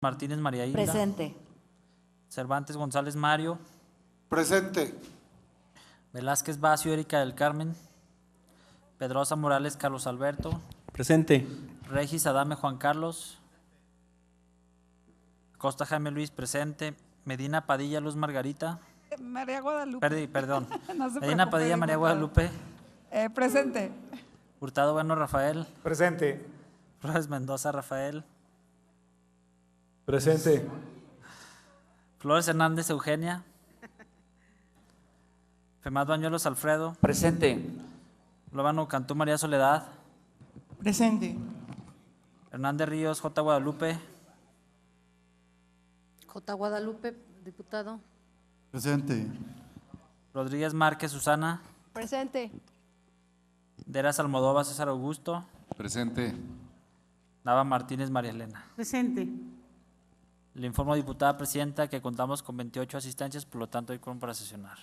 Martínez María Hilda. Presente. Cervantes González Mario. Presente. Velázquez Bacio Erika del Carmen. Pedrosa Morales Carlos Alberto. Presente. Regis Adame Juan Carlos. Costa Jaime Luis, presente. Medina Padilla Luz Margarita. María Guadalupe. Perdón. No se Medina preocupe, Padilla María diputado. Guadalupe. Presente. Hurtado Bueno Rafael. Presente. Flores Mendoza Rafael. Presente. Flores Hernández Eugenia. Femás Bañuelos Alfredo. Presente. Lóbano Cantú María Soledad. Presente. Hernández Ríos J. Guadalupe. J. Guadalupe, diputado. Presente. Rodríguez Márquez Susana. Presente. Deras Almodóvar César Augusto. Presente. Nava Martínez María Elena. Presente. Le informo, diputada presidenta, que contamos con 28 asistencias, por lo tanto hay quórum para sesionar.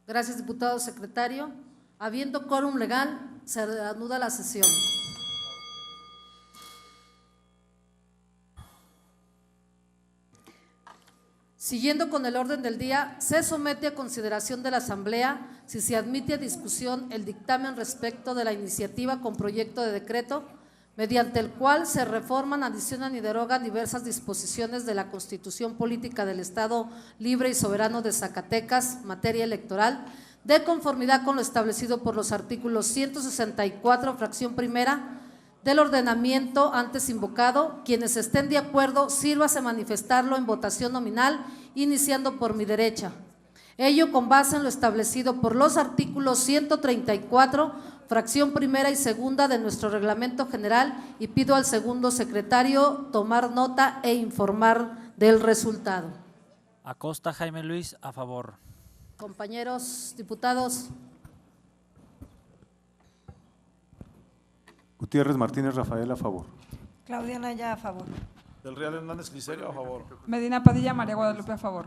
Gracias, diputado secretario. Habiendo quórum legal, se reanuda la sesión. Siguiendo con el orden del día, se somete a consideración de la Asamblea si se admite a discusión el dictamen respecto de la iniciativa con proyecto de decreto mediante el cual se reforman, adicionan y derogan diversas disposiciones de la Constitución Política del Estado Libre y Soberano de Zacatecas, materia electoral, de conformidad con lo establecido por los artículos 164, fracción primera, del ordenamiento antes invocado. Quienes estén de acuerdo, sírvase manifestarlo en votación nominal, iniciando por mi derecha. Ello con base en lo establecido por los artículos 134, fracción primera y segunda de nuestro reglamento general, y pido al segundo secretario tomar nota e informar del resultado. Acosta Jaime Luis, a favor. Compañeros diputados. Gutiérrez Martínez Rafael, a favor. Claudia Naya, a favor. Del Real Hernández Glicerio, a favor. Medina Padilla María Guadalupe, a favor.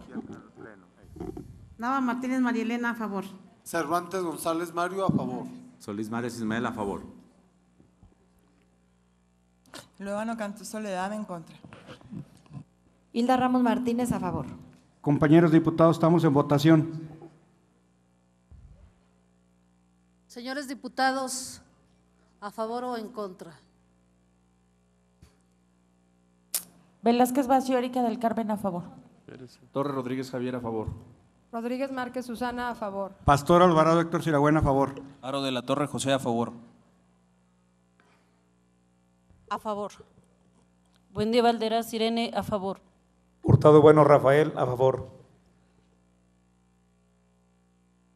Nava Martínez María Elena, a favor. Cervantes González Mario, a favor. Solís Mares Ismael, a favor. Lóbano Cantú Soledad, en contra. Hilda Ramos Martínez, a favor. Compañeros diputados, estamos en votación. Señores diputados, ¿a favor o en contra? Velázquez Bacio Erika del Carmen, a favor. Torres Rodríguez Javier, a favor. Rodríguez Márquez Susana, a favor. Pastor Alvarado Héctor Siragüen, a favor. Aro de la Torre José, a favor. A favor. Buendía Valderas Irene, a favor. Hurtado Bueno Rafael, a favor.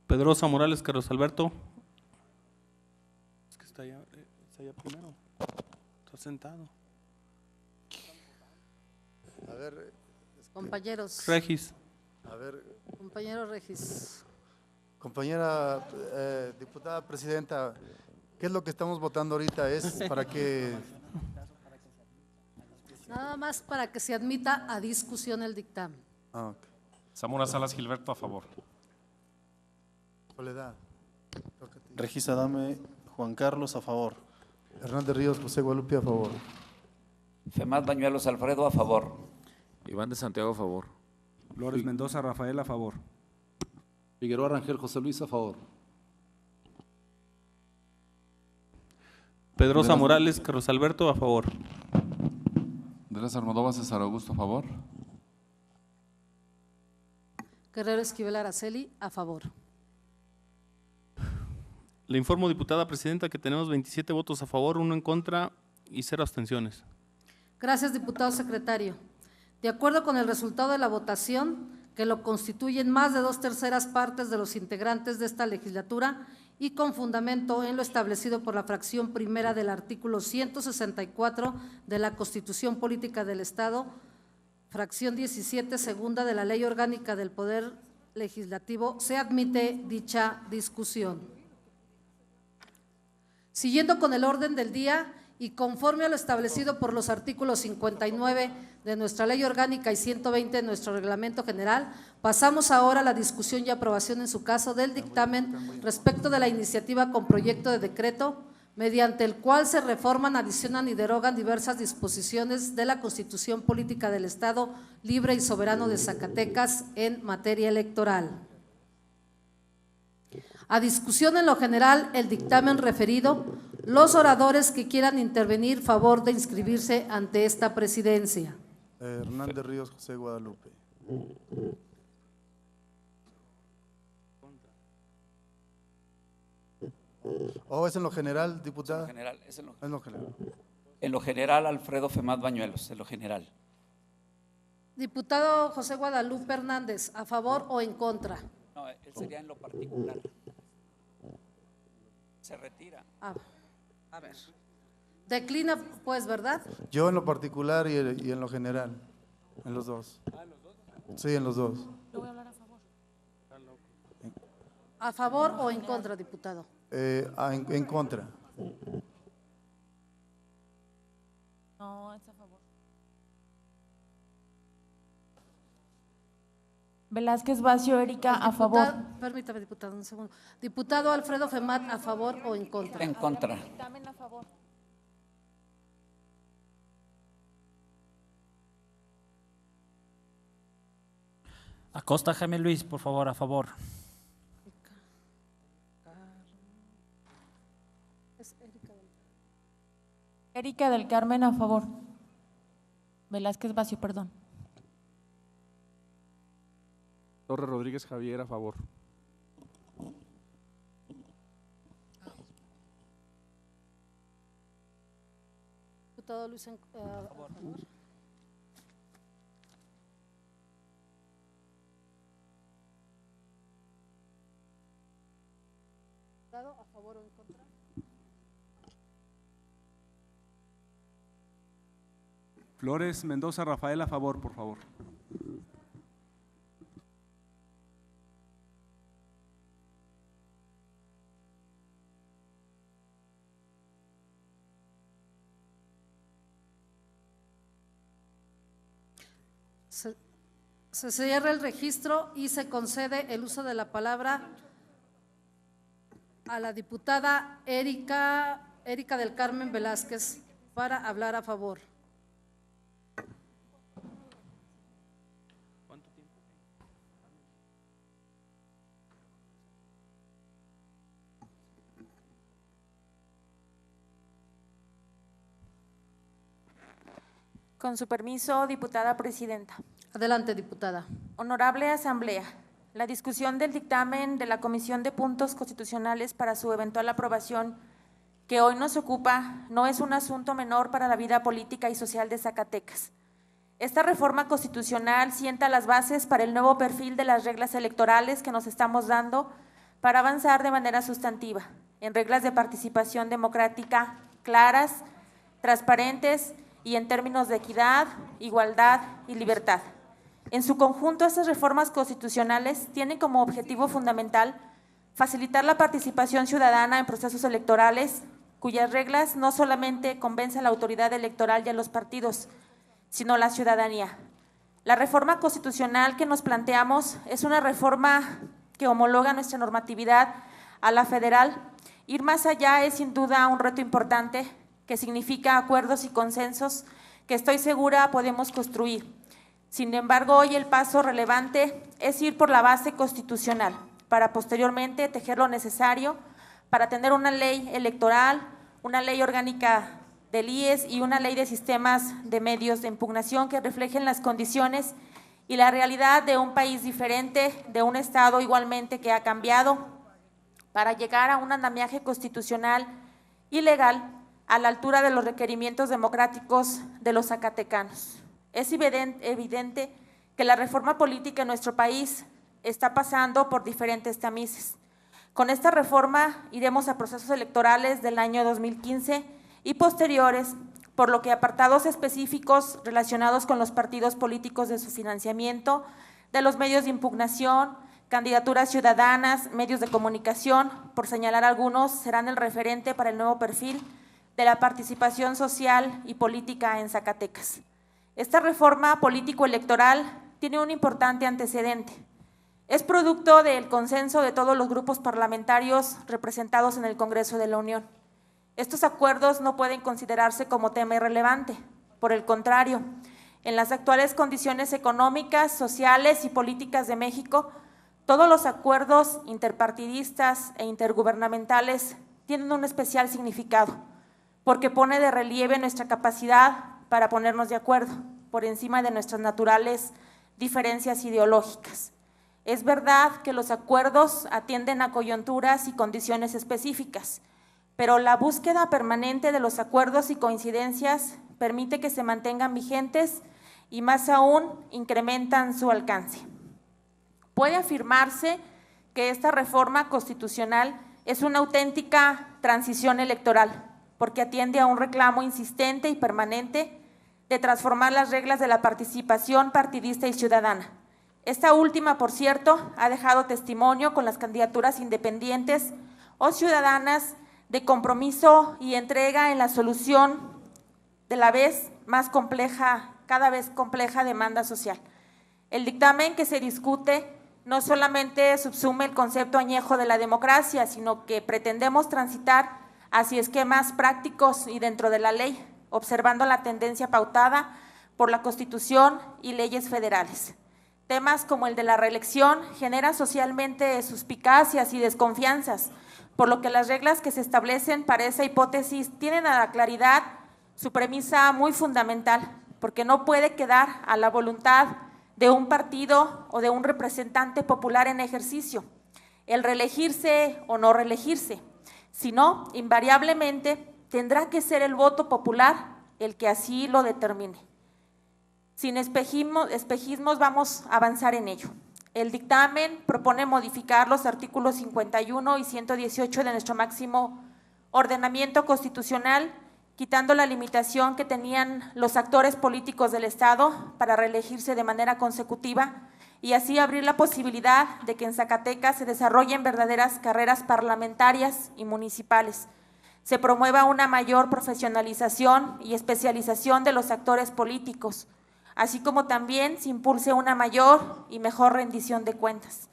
Pedrosa Morales Carlos Alberto. Es que está allá primero. Está sentado. A ver, Compañeros. Regis. a ver, Compañero Regis. compañera diputada presidenta, ¿qué es lo que estamos votando ahorita? ¿Es para que Nada más para que se admita a discusión el dictamen. ok. Zamora Salas Gilberto, a favor. Soledad? Regis Adame Juan Carlos, a favor. Hernández Ríos José Guadalupe, a favor. Femás Bañuelos Alfredo, a favor. Iván de Santiago, a favor. Flores Mendoza Rafael, a favor. Figueroa Rangel José Luis, a favor. Pedrosa Morales Carlos Alberto, a favor. De las Almodóvar César Augusto, a favor. Guerrero Esquivel Araceli, a favor. Le informo, diputada presidenta, que tenemos 27 votos a favor, 1 en contra y 0 abstenciones. Gracias, diputado secretario. De acuerdo con el resultado de la votación, que lo constituyen más de 2/3 partes de los integrantes de esta legislatura y con fundamento en lo establecido por la fracción primera del artículo 164 de la Constitución Política del Estado, fracción 17 segunda de la Ley Orgánica del Poder Legislativo, se admite dicha discusión. Siguiendo con el orden del día y conforme a lo establecido por los artículos 59 de nuestra Ley Orgánica y 120 de nuestro Reglamento General, pasamos ahora a la discusión y aprobación en su caso del dictamen respecto de la iniciativa con proyecto de decreto mediante el cual se reforman, adicionan y derogan diversas disposiciones de la Constitución Política del Estado Libre y Soberano de Zacatecas en materia electoral. A discusión en lo general el dictamen referido. Los oradores que quieran intervenir, favor de inscribirse ante esta presidencia. Hernández Ríos José Guadalupe. ¿Es en lo general, diputada? General, es en lo, En lo general. en lo general, Alfredo Femad Bañuelos, en lo general. Diputado José Guadalupe Hernández, ¿a favor o en contra? No, él sería en lo particular. Se retira. A ver. Declina, pues, ¿verdad? Yo en lo particular y en lo general, en los dos. Sí, en los dos. ¿A favor o en contra, diputado? En contra. No, es a favor. Velázquez Vacio Erika, a favor. Permítame, diputado, un segundo. Diputado Alfredo Femat, ¿a favor o en contra? En contra. Dictamen a favor. Acosta Jaime Luis, por favor, a favor. Erika del Carmen, a favor. Velázquez Vacio, perdón. Torres Rodríguez Javier, a favor. Diputado Luis, a favor. Diputado, ¿a favor o en contra? Flores Mendoza Rafael, a favor, por favor. Se cierra el registro y se concede el uso de la palabra a la diputada Erika del Carmen Velázquez para hablar a favor. Con su permiso, diputada presidenta. Adelante, diputada. Honorable Asamblea, la discusión del dictamen de la Comisión de Puntos Constitucionales para su eventual aprobación que hoy nos ocupa no es un asunto menor para la vida política y social de Zacatecas. Esta reforma constitucional sienta las bases para el nuevo perfil de las reglas electorales que nos estamos dando para avanzar de manera sustantiva en reglas de participación democrática claras, transparentes y en términos de equidad, igualdad y libertad. En su conjunto, estas reformas constitucionales tienen como objetivo fundamental facilitar la participación ciudadana en procesos electorales, cuyas reglas no solamente convencen a la autoridad electoral y a los partidos, sino a la ciudadanía. La reforma constitucional que nos planteamos es una reforma que homologa nuestra normatividad a la federal. Ir más allá es sin duda un reto importante que significa acuerdos y consensos que estoy segura podemos construir. Sin embargo, hoy el paso relevante es ir por la base constitucional para posteriormente tejer lo necesario para tener una ley electoral, una ley orgánica del IES y una ley de sistemas de medios de impugnación que reflejen las condiciones y la realidad de un país diferente, de un Estado igualmente que ha cambiado, para llegar a un andamiaje constitucional y legal a la altura de los requerimientos democráticos de los zacatecanos. Es evidente que la reforma política en nuestro país está pasando por diferentes tamices. Con esta reforma iremos a procesos electorales del año 2015 y posteriores, por lo que apartados específicos relacionados con los partidos políticos de su financiamiento, de los medios de impugnación, candidaturas ciudadanas, medios de comunicación, por señalar algunos, serán el referente para el nuevo perfil de la participación social y política en Zacatecas. Esta reforma político-electoral tiene un importante antecedente. Es producto del consenso de todos los grupos parlamentarios representados en el Congreso de la Unión. Estos acuerdos no pueden considerarse como tema irrelevante. Por el contrario, en las actuales condiciones económicas, sociales y políticas de México, todos los acuerdos interpartidistas e intergubernamentales tienen un especial significado, porque pone de relieve nuestra capacidad para ponernos de acuerdo por encima de nuestras naturales diferencias ideológicas. Es verdad que los acuerdos atienden a coyunturas y condiciones específicas, pero la búsqueda permanente de los acuerdos y coincidencias permite que se mantengan vigentes y más aún incrementan su alcance. Puede afirmarse que esta reforma constitucional es una auténtica transición electoral, porque atiende a un reclamo insistente y permanente de transformar las reglas de la participación partidista y ciudadana. Esta última, por cierto, ha dejado testimonio con las candidaturas independientes o ciudadanas de compromiso y entrega en la solución de la vez más compleja, cada vez compleja demanda social. El dictamen que se discute no solamente subsume el concepto añejo de la democracia, sino que pretendemos transitar hacia esquemas prácticos y dentro de la ley, observando la tendencia pautada por la Constitución y leyes federales. Temas como el de la reelección generan socialmente suspicacias y desconfianzas, por lo que las reglas que se establecen para esa hipótesis tienen a la claridad su premisa muy fundamental, porque no puede quedar a la voluntad de un partido o de un representante popular en ejercicio el reelegirse o no reelegirse, sino invariablemente tendrá que ser el voto popular el que así lo determine. Sin espejismos vamos a avanzar en ello. El dictamen propone modificar los artículos 51 y 118 de nuestro máximo ordenamiento constitucional, quitando la limitación que tenían los actores políticos del Estado para reelegirse de manera consecutiva y así abrir la posibilidad de que en Zacatecas se desarrollen verdaderas carreras parlamentarias y municipales. Se promueva una mayor profesionalización y especialización de los actores políticos, así como también se impulse una mayor y mejor rendición de cuentas.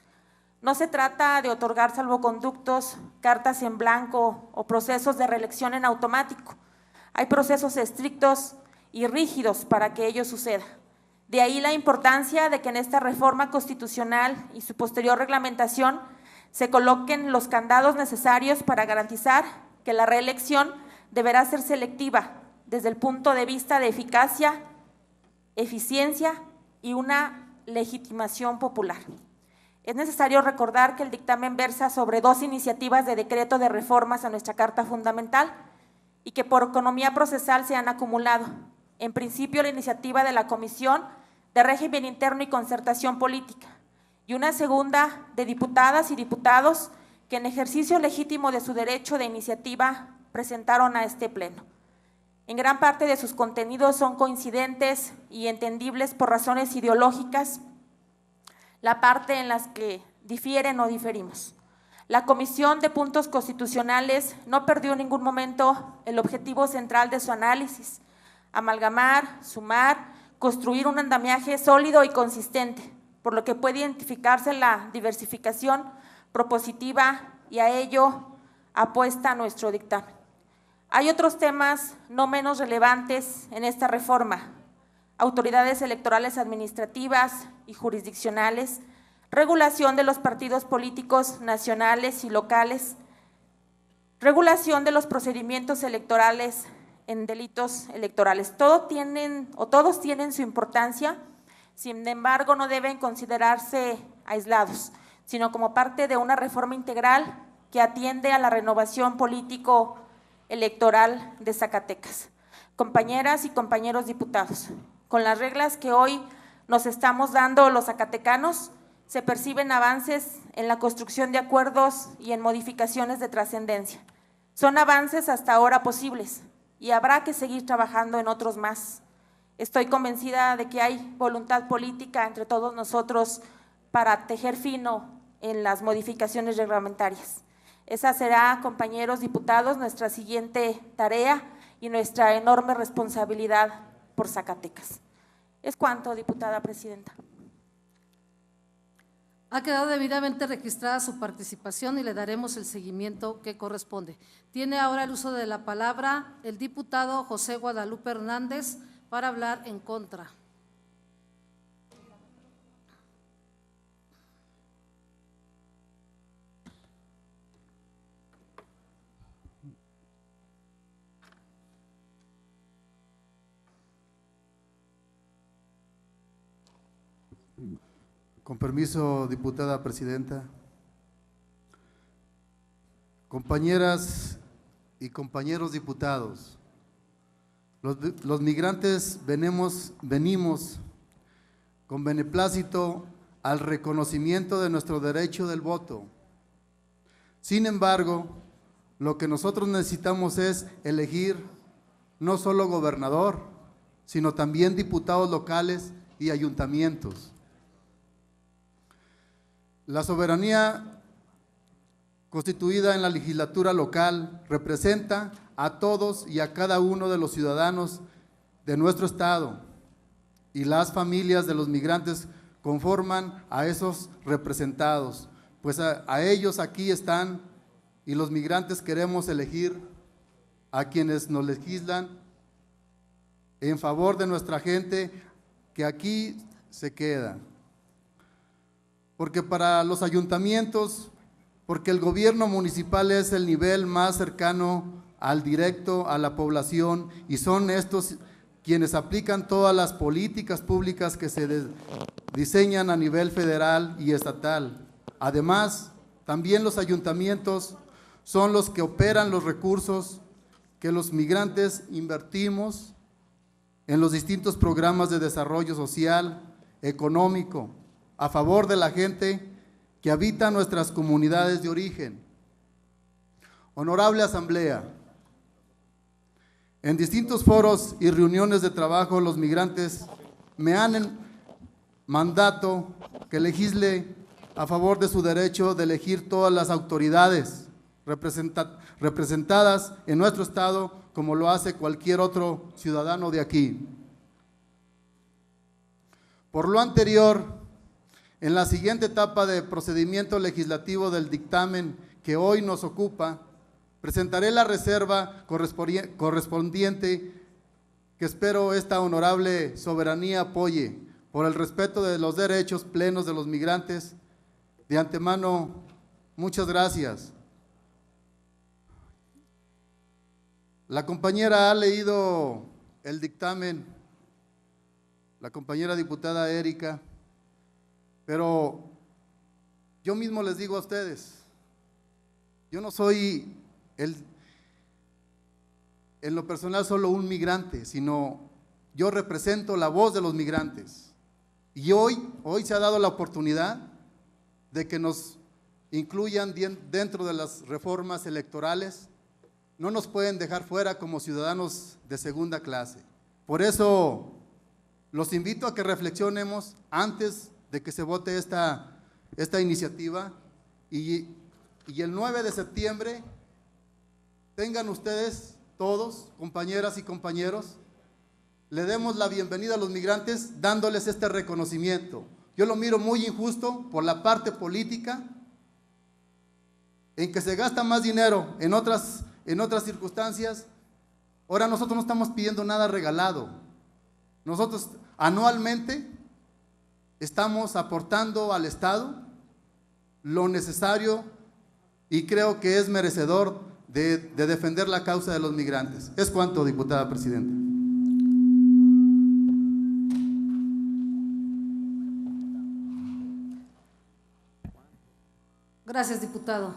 No se trata de otorgar salvoconductos, cartas en blanco o procesos de reelección en automático. Hay procesos estrictos y rígidos para que ello suceda. De ahí la importancia de que en esta reforma constitucional y su posterior reglamentación se coloquen los candados necesarios para garantizar que la reelección deberá ser selectiva desde el punto de vista de eficacia, eficiencia y una legitimación popular. Es necesario recordar que el dictamen versa sobre 2 iniciativas de decreto de reformas a nuestra Carta Fundamental y que por economía procesal se han acumulado. En principio, la iniciativa de la Comisión de Régimen Interno y Concertación Política y una segunda de diputadas y diputados que en ejercicio legítimo de su derecho de iniciativa presentaron a este pleno. En gran parte de sus contenidos son coincidentes y entendibles por razones ideológicas, la parte en las que difieren o diferimos. La Comisión de Puntos Constitucionales no perdió en ningún momento el objetivo central de su análisis: amalgamar, sumar, construir un andamiaje sólido y consistente, por lo que puede identificarse la diversificación propositiva y a ello apuesta nuestro dictamen. Hay otros temas no menos relevantes en esta reforma: autoridades electorales administrativas y jurisdiccionales, regulación de los partidos políticos nacionales y locales, regulación de los procedimientos electorales en delitos electorales. Todos tienen su importancia, sin embargo no deben considerarse aislados, sino como parte de una reforma integral que atiende a la renovación político-electoral de Zacatecas. Compañeras y compañeros diputados, con las reglas que hoy nos estamos dando los zacatecanos, se perciben avances en la construcción de acuerdos y en modificaciones de trascendencia. Son avances hasta ahora posibles y habrá que seguir trabajando en otros más. Estoy convencida de que hay voluntad política entre todos nosotros para tejer fino en las modificaciones reglamentarias. Esa será, compañeros diputados, nuestra siguiente tarea y nuestra enorme responsabilidad por Zacatecas. Es cuanto, diputada presidenta. Ha quedado debidamente registrada su participación y le daremos el seguimiento que corresponde. Tiene ahora el uso de la palabra el diputado José Guadalupe Hernández para hablar en contra. Con permiso, diputada presidenta. Compañeras y compañeros diputados, los migrantes venimos con beneplácito al reconocimiento de nuestro derecho del voto. Sin embargo, lo que nosotros necesitamos es elegir no solo gobernador, sino también diputados locales y ayuntamientos. La soberanía constituida en la legislatura local representa a todos y a cada uno de los ciudadanos de nuestro estado, y las familias de los migrantes conforman a esos representados, pues a ellos aquí están, y los migrantes queremos elegir a quienes nos legislan en favor de nuestra gente que aquí se queda. Porque para los ayuntamientos, porque el gobierno municipal es el nivel más cercano al directo a la población, y son estos quienes aplican todas las políticas públicas que se diseñan a nivel federal y estatal. Además, también los ayuntamientos son los que operan los recursos que los migrantes invertimos en los distintos programas de desarrollo social, económico, a favor de la gente que habita nuestras comunidades de origen. Honorable Asamblea, en distintos foros y reuniones de trabajo los migrantes me han mandato que legisle a favor de su derecho de elegir todas las autoridades representadas en nuestro estado, como lo hace cualquier otro ciudadano de aquí. Por lo anterior, en la siguiente etapa de procedimiento legislativo del dictamen que hoy nos ocupa, presentaré la reserva correspondiente que espero esta honorable soberanía apoye por el respeto de los derechos plenos de los migrantes. De antemano, muchas gracias. La compañera ha leído el dictamen, la compañera diputada Erika, pero yo mismo les digo a ustedes, yo no soy en lo personal solo un migrante, sino yo represento la voz de los migrantes. Y hoy se ha dado la oportunidad de que nos incluyan dentro de las reformas electorales. No nos pueden dejar fuera como ciudadanos de segunda clase. Por eso los invito a que reflexionemos antes de que se vote esta iniciativa, y el 9 de septiembre tengan ustedes todos, compañeras y compañeros, le demos la bienvenida a los migrantes dándoles este reconocimiento. Yo lo miro muy injusto por la parte política, en que se gasta más dinero en otras circunstancias. Ahora nosotros no estamos pidiendo nada regalado. Nosotros anualmente estamos aportando al Estado lo necesario, y creo que es merecedor de defender la causa de los migrantes. Es cuanto, diputada presidenta. Gracias, diputado.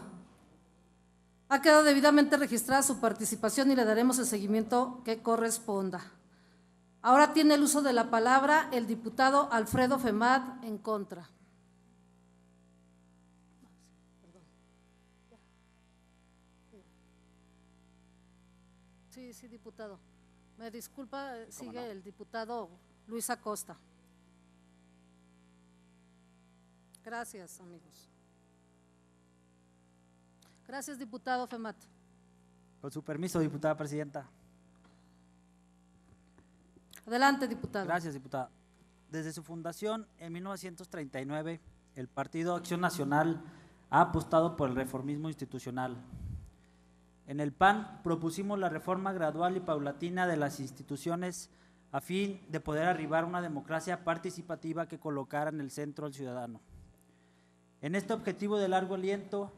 Ha quedado debidamente registrada su participación y le daremos el seguimiento que corresponda. Ahora tiene el uso de la palabra el diputado Alfredo Femat en contra. Sí, diputado. Me disculpa, sigue el diputado Luis Acosta. Gracias, amigos. Gracias, diputado Femat. Con su permiso, diputada presidenta. Adelante, diputado. Gracias, diputada. Desde su fundación en 1939, el Partido Acción Nacional ha apostado por el reformismo institucional. En el PAN propusimos la reforma gradual y paulatina de las instituciones a fin de poder arribar a una democracia participativa que colocara en el centro al ciudadano. En este objetivo de largo aliento,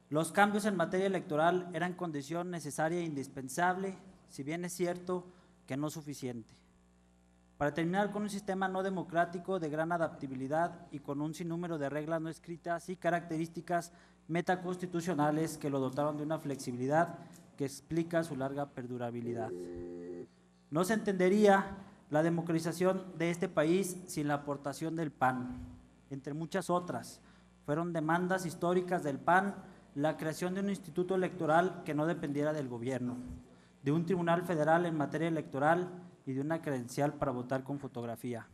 los cambios en materia electoral eran condición necesaria e indispensable, si bien es cierto que no suficiente, para terminar con un sistema no democrático de gran adaptabilidad y con un sinnúmero de reglas no escritas y características metaconstitucionales que lo dotaron de una flexibilidad que explica su larga perdurabilidad. No se entendería la democratización de este país sin la aportación del PAN, entre muchas otras. Fueron demandas históricas del PAN la creación de un instituto electoral que no dependiera del gobierno, de un tribunal federal en materia electoral y de una credencial para votar con fotografía.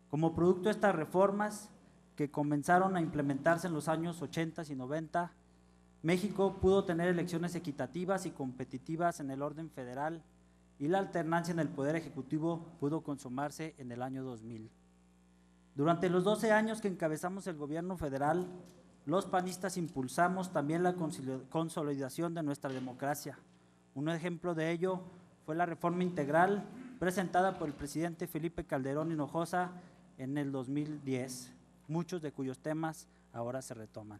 Como producto de estas reformas que comenzaron a implementarse en los años 80 y 90, México pudo tener elecciones equitativas y competitivas en el orden federal y la alternancia en el Poder Ejecutivo pudo consumarse en el año 2000. Durante los 12 años que encabezamos el gobierno federal, los panistas impulsamos también la consolidación de nuestra democracia. Un ejemplo de ello fue la reforma integral presentada por el presidente Felipe Calderón Hinojosa en el 2010, muchos de cuyos temas ahora se retoman.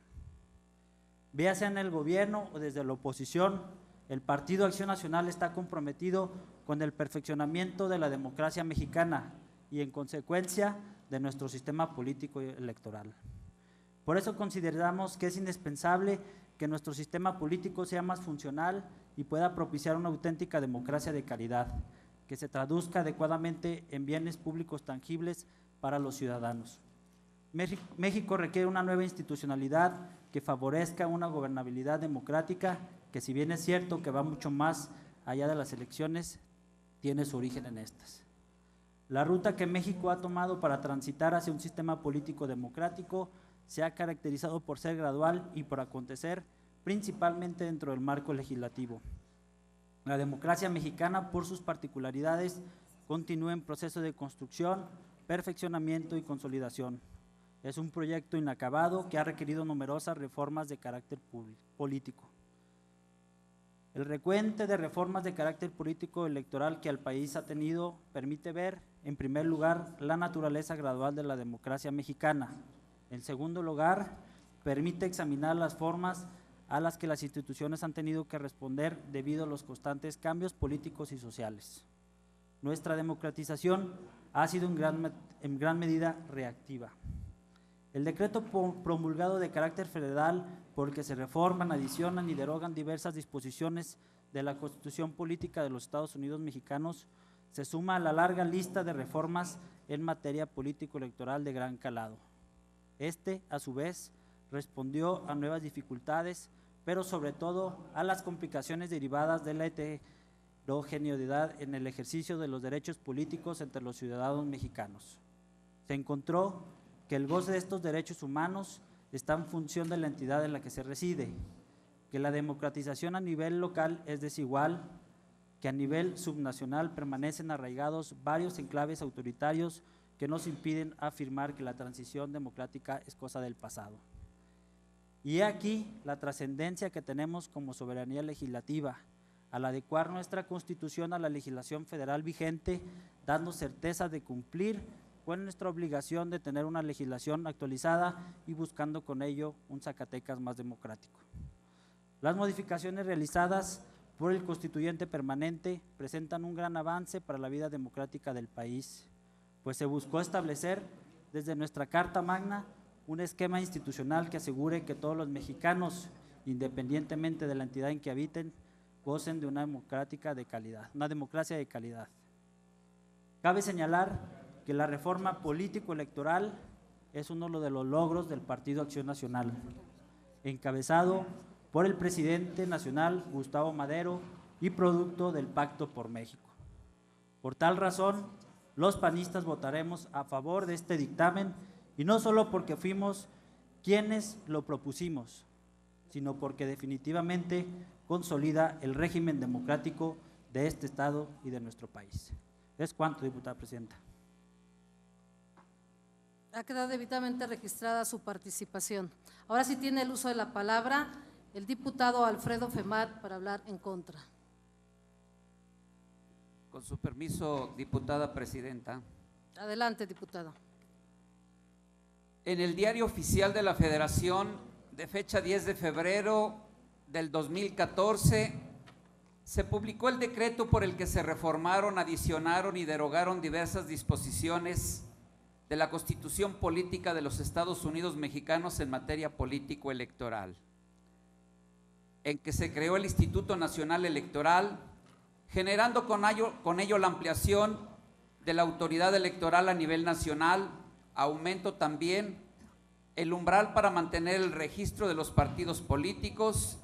Véase en el gobierno o desde la oposición, el Partido Acción Nacional está comprometido con el perfeccionamiento de la democracia mexicana y en consecuencia de nuestro sistema político y electoral. Por eso consideramos que es indispensable que nuestro sistema político sea más funcional y pueda propiciar una auténtica democracia de calidad, que se traduzca adecuadamente en bienes públicos tangibles para los ciudadanos. México requiere una nueva institucionalidad que favorezca una gobernabilidad democrática que, si bien es cierto que va mucho más allá de las elecciones, tiene su origen en estas. La ruta que México ha tomado para transitar hacia un sistema político democrático se ha caracterizado por ser gradual y por acontecer principalmente dentro del marco legislativo. La democracia mexicana, por sus particularidades, continúa en proceso de construcción, perfeccionamiento y consolidación. Es un proyecto inacabado que ha requerido numerosas reformas de carácter político. El recuento de reformas de carácter político electoral que el país ha tenido permite ver, en primer lugar, la naturaleza gradual de la democracia mexicana. En segundo lugar, permite examinar las formas a las que las instituciones han tenido que responder debido a los constantes cambios políticos y sociales. Nuestra democratización ha sido en gran medida reactiva. El decreto promulgado de carácter federal por el que se reforman, adicionan y derogan diversas disposiciones de la Constitución Política de los Estados Unidos Mexicanos se suma a la larga lista de reformas en materia político-electoral de gran calado. Este, a su vez, respondió a nuevas dificultades, pero sobre todo a las complicaciones derivadas de la heterogeneidad en el ejercicio de los derechos políticos entre los ciudadanos mexicanos. Se encontró que el goce de estos derechos humanos está en función de la entidad en la que se reside, que la democratización a nivel local es desigual, que a nivel subnacional permanecen arraigados varios enclaves autoritarios que nos impiden afirmar que la transición democrática es cosa del pasado. Y he aquí la trascendencia que tenemos como soberanía legislativa, al adecuar nuestra Constitución a la legislación federal vigente, dando certeza de cumplir con nuestra obligación de tener una legislación actualizada y buscando con ello un Zacatecas más democrático. Las modificaciones realizadas por el constituyente permanente presentan un gran avance para la vida democrática del país, pues se buscó establecer desde nuestra Carta Magna un esquema institucional que asegure que todos los mexicanos, independientemente de la entidad en que habiten, gocen de una democracia de calidad. Cabe señalar que la reforma político-electoral es uno de los logros del Partido Acción Nacional, encabezado por el presidente nacional Gustavo Madero y producto del Pacto por México. Por tal razón, los panistas votaremos a favor de este dictamen, y no solo porque fuimos quienes lo propusimos, sino porque definitivamente consolida el régimen democrático de este Estado y de nuestro país. Es cuanto, diputada presidenta. Ha quedado debidamente registrada su participación. Ahora sí tiene el uso de la palabra el diputado Alfredo Femat para hablar en contra. Con su permiso, diputada presidenta. Adelante, diputado. En el Diario Oficial de la Federación, de fecha 10 de febrero del 2014, se publicó el decreto por el que se reformaron, adicionaron y derogaron diversas disposiciones de la Constitución Política de los Estados Unidos Mexicanos en materia político-electoral, en que se creó el Instituto Nacional Electoral, generando con ello la ampliación de la autoridad electoral a nivel nacional, aumento también el umbral para mantener el registro de los partidos políticos,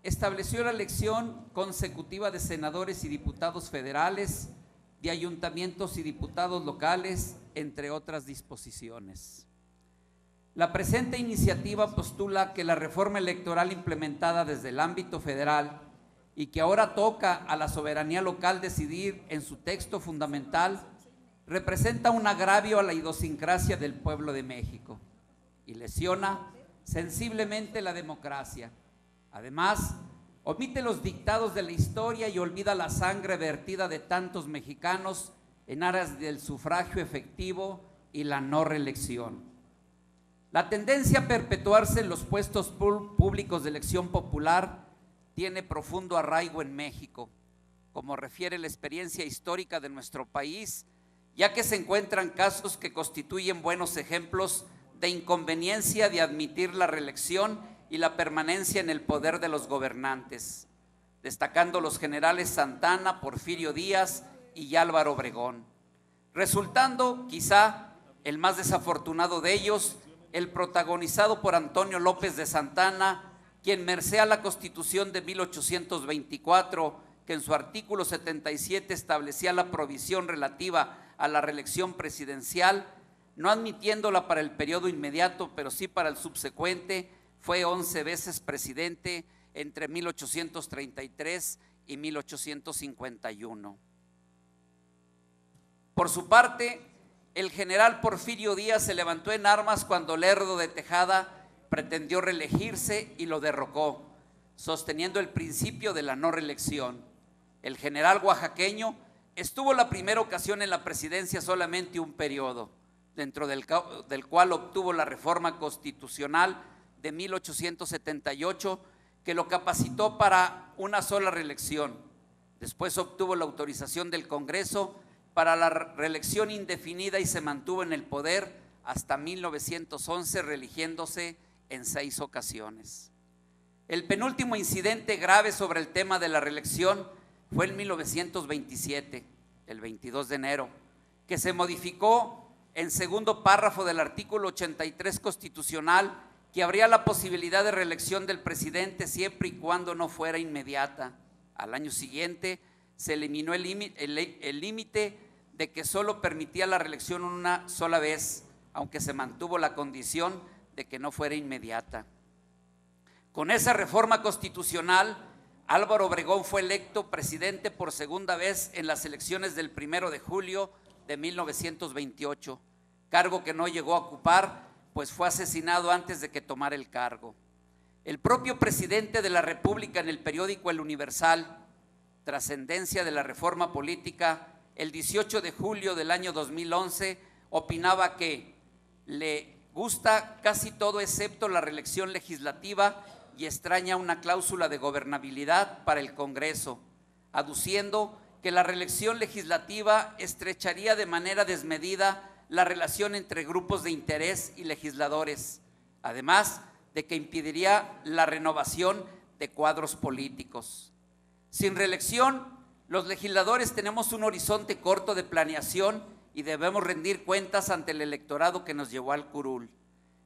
estableció la elección consecutiva de senadores y diputados federales, de ayuntamientos y diputados locales, entre otras disposiciones. La presente iniciativa postula que la reforma electoral implementada desde el ámbito federal y que ahora toca a la soberanía local decidir en su texto fundamental, representa un agravio a la idiosincrasia del pueblo de México y lesiona sensiblemente la democracia. Además, omite los dictados de la historia y olvida la sangre vertida de tantos mexicanos en aras del sufragio efectivo y la no reelección. La tendencia a perpetuarse en los puestos públicos de elección popular tiene profundo arraigo en México, como refiere la experiencia histórica de nuestro país, ya que se encuentran casos que constituyen buenos ejemplos de inconveniencia de admitir la reelección y la permanencia en el poder de los gobernantes, destacando los generales Santana, Porfirio Díaz y Álvaro Obregón, resultando quizá el más desafortunado de ellos, el protagonizado por Antonio López de Santana, quien merced a la Constitución de 1824, que en su artículo 77 establecía la provisión relativa a la reelección presidencial, no admitiéndola para el periodo inmediato, pero sí para el subsecuente, fue 11 veces presidente entre 1833 y 1851. Por su parte, el general Porfirio Díaz se levantó en armas cuando Lerdo de Tejada pretendió reelegirse y lo derrocó, sosteniendo el principio de la no reelección. El general oaxaqueño estuvo la primera ocasión en la presidencia solamente un periodo, dentro del cual obtuvo la reforma constitucional de 1878, que lo capacitó para una sola reelección. Después obtuvo la autorización del Congreso para la reelección indefinida y se mantuvo en el poder hasta 1911, reeligiéndose en 6 ocasiones. El penúltimo incidente grave sobre el tema de la reelección fue en 1927, el 22 de enero, que se modificó en segundo párrafo del artículo 83 constitucional, que abría la posibilidad de reelección del presidente siempre y cuando no fuera inmediata. Al año siguiente se eliminó el límite de que solo permitía la reelección una sola vez, aunque se mantuvo la condición de que no fuera inmediata. Con esa reforma constitucional, Álvaro Obregón fue electo presidente por segunda vez en las elecciones del 1 de julio de 1928, cargo que no llegó a ocupar, pues fue asesinado antes de que tomara el cargo. El propio presidente de la República en el periódico El Universal, trascendencia de la reforma política, el 18 de julio del año 2011, opinaba que le gusta casi todo excepto la reelección legislativa y extraña una cláusula de gobernabilidad para el Congreso, aduciendo que la reelección legislativa estrecharía de manera desmedida la relación entre grupos de interés y legisladores, además de que impediría la renovación de cuadros políticos. Sin reelección, los legisladores tenemos un horizonte corto de planeación y debemos rendir cuentas ante el electorado que nos llevó al curul.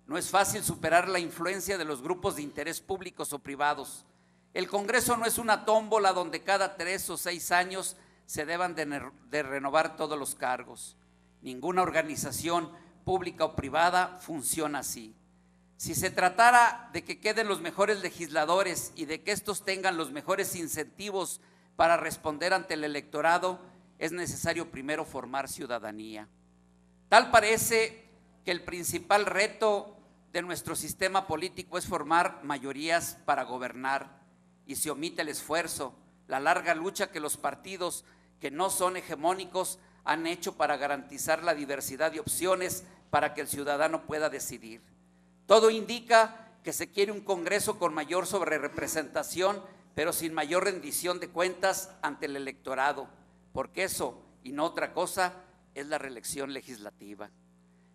No es fácil superar la influencia de los grupos de interés públicos o privados. El Congreso no es una tómbola donde cada 3 o 6 años se deban de renovar todos los cargos. Ninguna organización pública o privada funciona así. Si se tratara de que queden los mejores legisladores y de que estos tengan los mejores incentivos para responder ante el electorado, es necesario primero formar ciudadanía. Tal parece que el principal reto de nuestro sistema político es formar mayorías para gobernar y se omite el esfuerzo, la larga lucha que los partidos que no son hegemónicos han hecho para garantizar la diversidad de opciones para que el ciudadano pueda decidir. Todo indica que se quiere un Congreso con mayor sobrerepresentación, pero sin mayor rendición de cuentas ante el electorado, porque eso y no otra cosa es la reelección legislativa.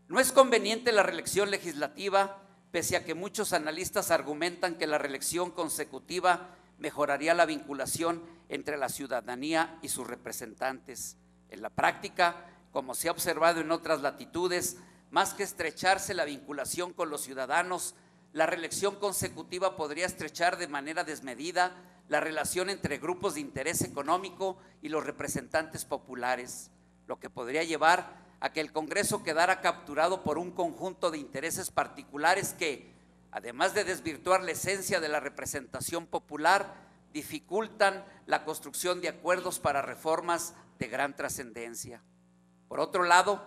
No es conveniente la reelección legislativa, pese a que muchos analistas argumentan que la reelección consecutiva mejoraría la vinculación entre la ciudadanía y sus representantes. En la práctica, como se ha observado en otras latitudes, más que estrecharse la vinculación con los ciudadanos, la reelección consecutiva podría estrechar de manera desmedida la relación entre grupos de interés económico y los representantes populares, lo que podría llevar a que el Congreso quedara capturado por un conjunto de intereses particulares que, además de desvirtuar la esencia de la representación popular, dificultan la construcción de acuerdos para reformas de gran trascendencia. Por otro lado,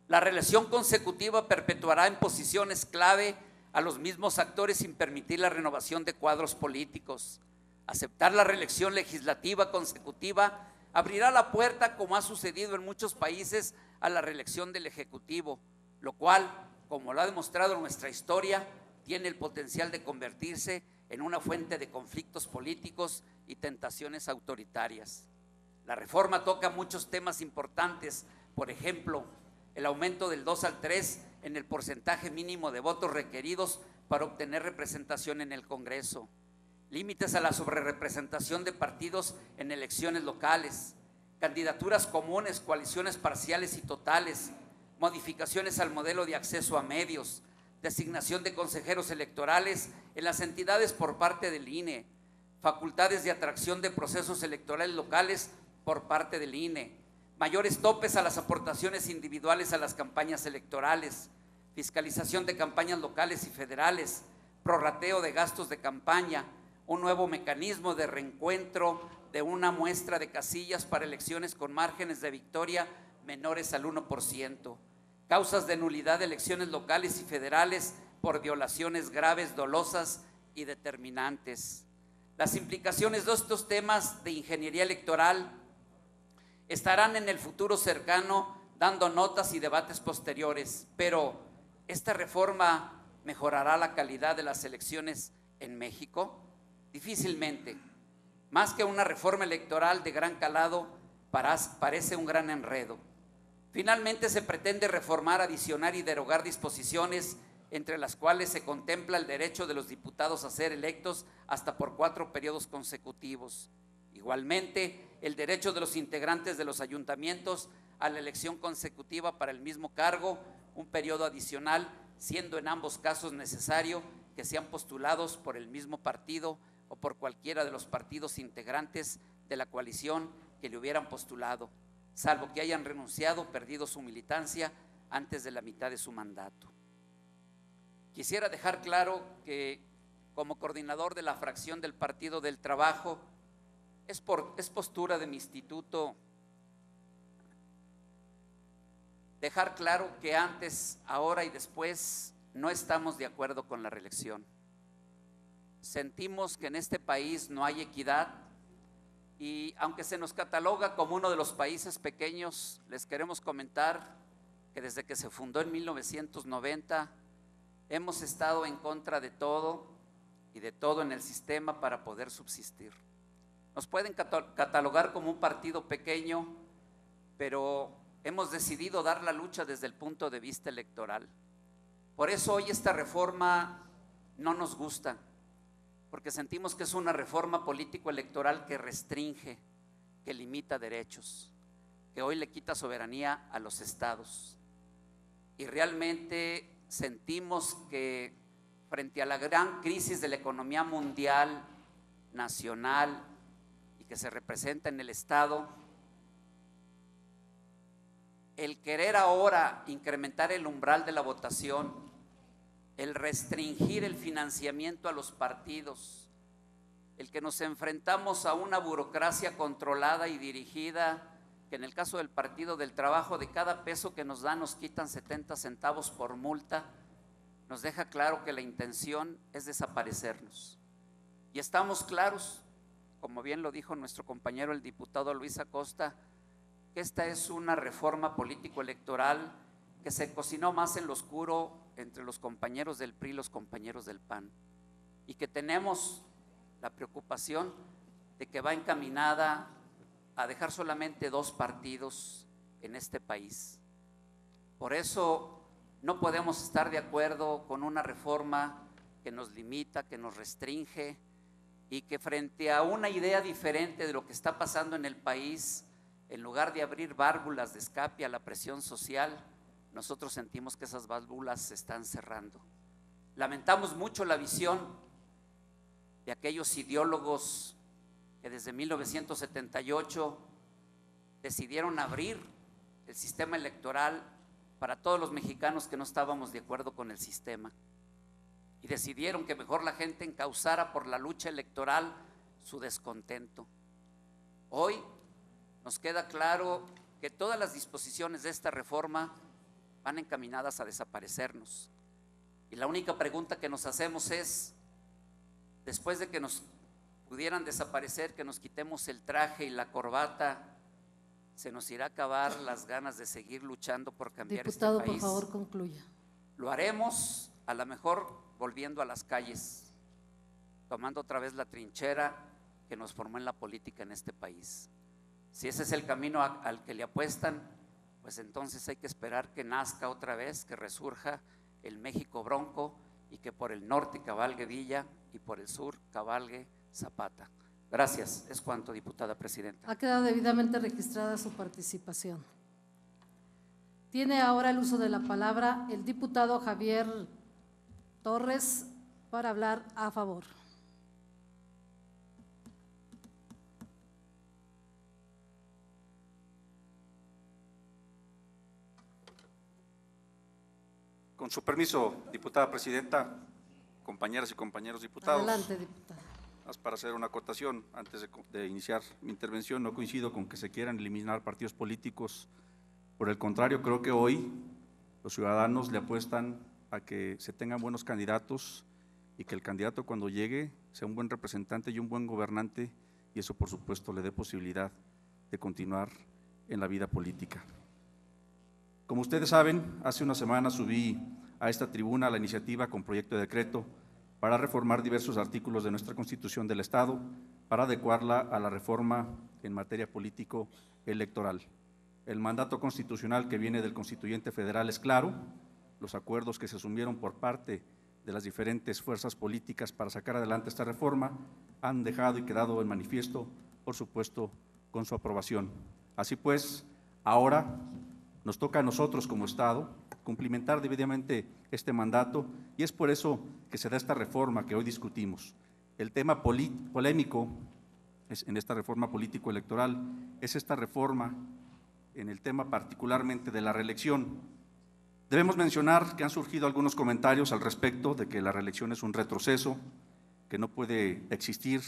la reelección consecutiva perpetuará en posiciones clave a los mismos actores sin permitir la renovación de cuadros políticos. Aceptar la reelección legislativa consecutiva abrirá la puerta, como ha sucedido en muchos países, a la reelección del Ejecutivo, lo cual, como lo ha demostrado nuestra historia, tiene el potencial de convertirse en una fuente de conflictos políticos y tentaciones autoritarias. La reforma toca muchos temas importantes, por ejemplo, el aumento del 2 al 3 en el porcentaje mínimo de votos requeridos para obtener representación en el Congreso, límites a la sobrerepresentación de partidos en elecciones locales, candidaturas comunes, coaliciones parciales y totales, modificaciones al modelo de acceso a medios, designación de consejeros electorales en las entidades por parte del INE, facultades de atracción de procesos electorales locales por parte del INE, mayores topes a las aportaciones individuales a las campañas electorales, fiscalización de campañas locales y federales, prorrateo de gastos de campaña, un nuevo mecanismo de reencuentro de una muestra de casillas para elecciones con márgenes de victoria menores al 1%, causas de nulidad de elecciones locales y federales por violaciones graves, dolosas y determinantes. Las implicaciones de estos temas de ingeniería electoral estarán en el futuro cercano dando notas y debates posteriores, pero ¿esta reforma mejorará la calidad de las elecciones en México? Difícilmente. Más que una reforma electoral de gran calado, parece un gran enredo. Finalmente se pretende reformar, adicionar y derogar disposiciones entre las cuales se contempla el derecho de los diputados a ser electos hasta por 4 periodos consecutivos. Igualmente, el derecho de los integrantes de los ayuntamientos a la elección consecutiva para el mismo cargo, un periodo adicional, siendo en ambos casos necesario que sean postulados por el mismo partido o por cualquiera de los partidos integrantes de la coalición que le hubieran postulado, salvo que hayan renunciado o perdido su militancia antes de la mitad de su mandato. Quisiera dejar claro que, como coordinador de la fracción del Partido del Trabajo, es postura de mi instituto dejar claro que antes, ahora y después no estamos de acuerdo con la reelección. Sentimos que en este país no hay equidad y aunque se nos cataloga como uno de los países pequeños, les queremos comentar que desde que se fundó en 1990 hemos estado en contra de todo y de todo en el sistema para poder subsistir. Nos pueden catalogar como un partido pequeño, pero hemos decidido dar la lucha desde el punto de vista electoral. Por eso hoy esta reforma no nos gusta, porque sentimos que es una reforma político-electoral que restringe, que limita derechos, que hoy le quita soberanía a los estados. Y realmente sentimos que frente a la gran crisis de la economía mundial, nacional y que se representa en el estado, el querer ahora incrementar el umbral de la votación, el restringir el financiamiento a los partidos, el que nos enfrentamos a una burocracia controlada y dirigida que en el caso del Partido del Trabajo, de cada peso que nos dan nos quitan 70 centavos por multa, nos deja claro que la intención es desaparecernos. Y estamos claros, como bien lo dijo nuestro compañero el diputado Luis Acosta, que esta es una reforma político-electoral que se cocinó más en lo oscuro entre los compañeros del PRI y los compañeros del PAN, y que tenemos la preocupación de que va encaminada a dejar solamente 2 partidos en este país. Por eso no podemos estar de acuerdo con una reforma que nos limita, que nos restringe, y que frente a una idea diferente de lo que está pasando en el país, en lugar de abrir válvulas de escape a la presión social, nosotros sentimos que esas válvulas se están cerrando. Lamentamos mucho la visión de aquellos ideólogos que desde 1978 decidieron abrir el sistema electoral para todos los mexicanos que no estábamos de acuerdo con el sistema, y decidieron que mejor la gente encauzara por la lucha electoral su descontento. Hoy nos queda claro que todas las disposiciones de esta reforma van encaminadas a desaparecernos, y la única pregunta que nos hacemos es, después de que nos pudieran desaparecer, que nos quitemos el traje y la corbata, ¿se nos irá a acabar las ganas de seguir luchando por cambiar Diputado, este país? por favor, concluya. Lo haremos a lo mejor volviendo a las calles, tomando otra vez la trinchera que nos formó en la política en este país. Si ese es el camino al que le apuestan, pues entonces hay que esperar que nazca otra vez, que resurja el México bronco, y que por el norte cabalgue Villa y por el sur cabalgue Zapata. Gracias, es cuanto, diputada presidenta. Ha quedado debidamente registrada su participación. Tiene ahora el uso de la palabra el diputado Javier Torres para hablar a favor. Con su permiso, diputada presidenta, compañeras y compañeros diputados. Adelante, diputado. Para hacer una acotación, antes de iniciar mi intervención, no coincido con que se quieran eliminar partidos políticos. Por el contrario, creo que hoy los ciudadanos le apuestan a que se tengan buenos candidatos, y que el candidato cuando llegue sea un buen representante y un buen gobernante, y eso por supuesto le dé posibilidad de continuar en la vida política. Como ustedes saben, hace una semana subí a esta tribuna la iniciativa con proyecto de decreto para reformar diversos artículos de nuestra Constitución del Estado para adecuarla a la reforma en materia político-electoral. El mandato constitucional que viene del constituyente federal es claro, los acuerdos que se asumieron por parte de las diferentes fuerzas políticas para sacar adelante esta reforma han dejado y quedado en manifiesto, por supuesto, con su aprobación. Así pues, ahora nos toca a nosotros como Estado cumplimentar debidamente este mandato, y es por eso que se da esta reforma que hoy discutimos. El tema polémico en esta reforma político-electoral es esta reforma en el tema particularmente de la reelección. Debemos mencionar que han surgido algunos comentarios al respecto de que la reelección es un retroceso, que no puede existir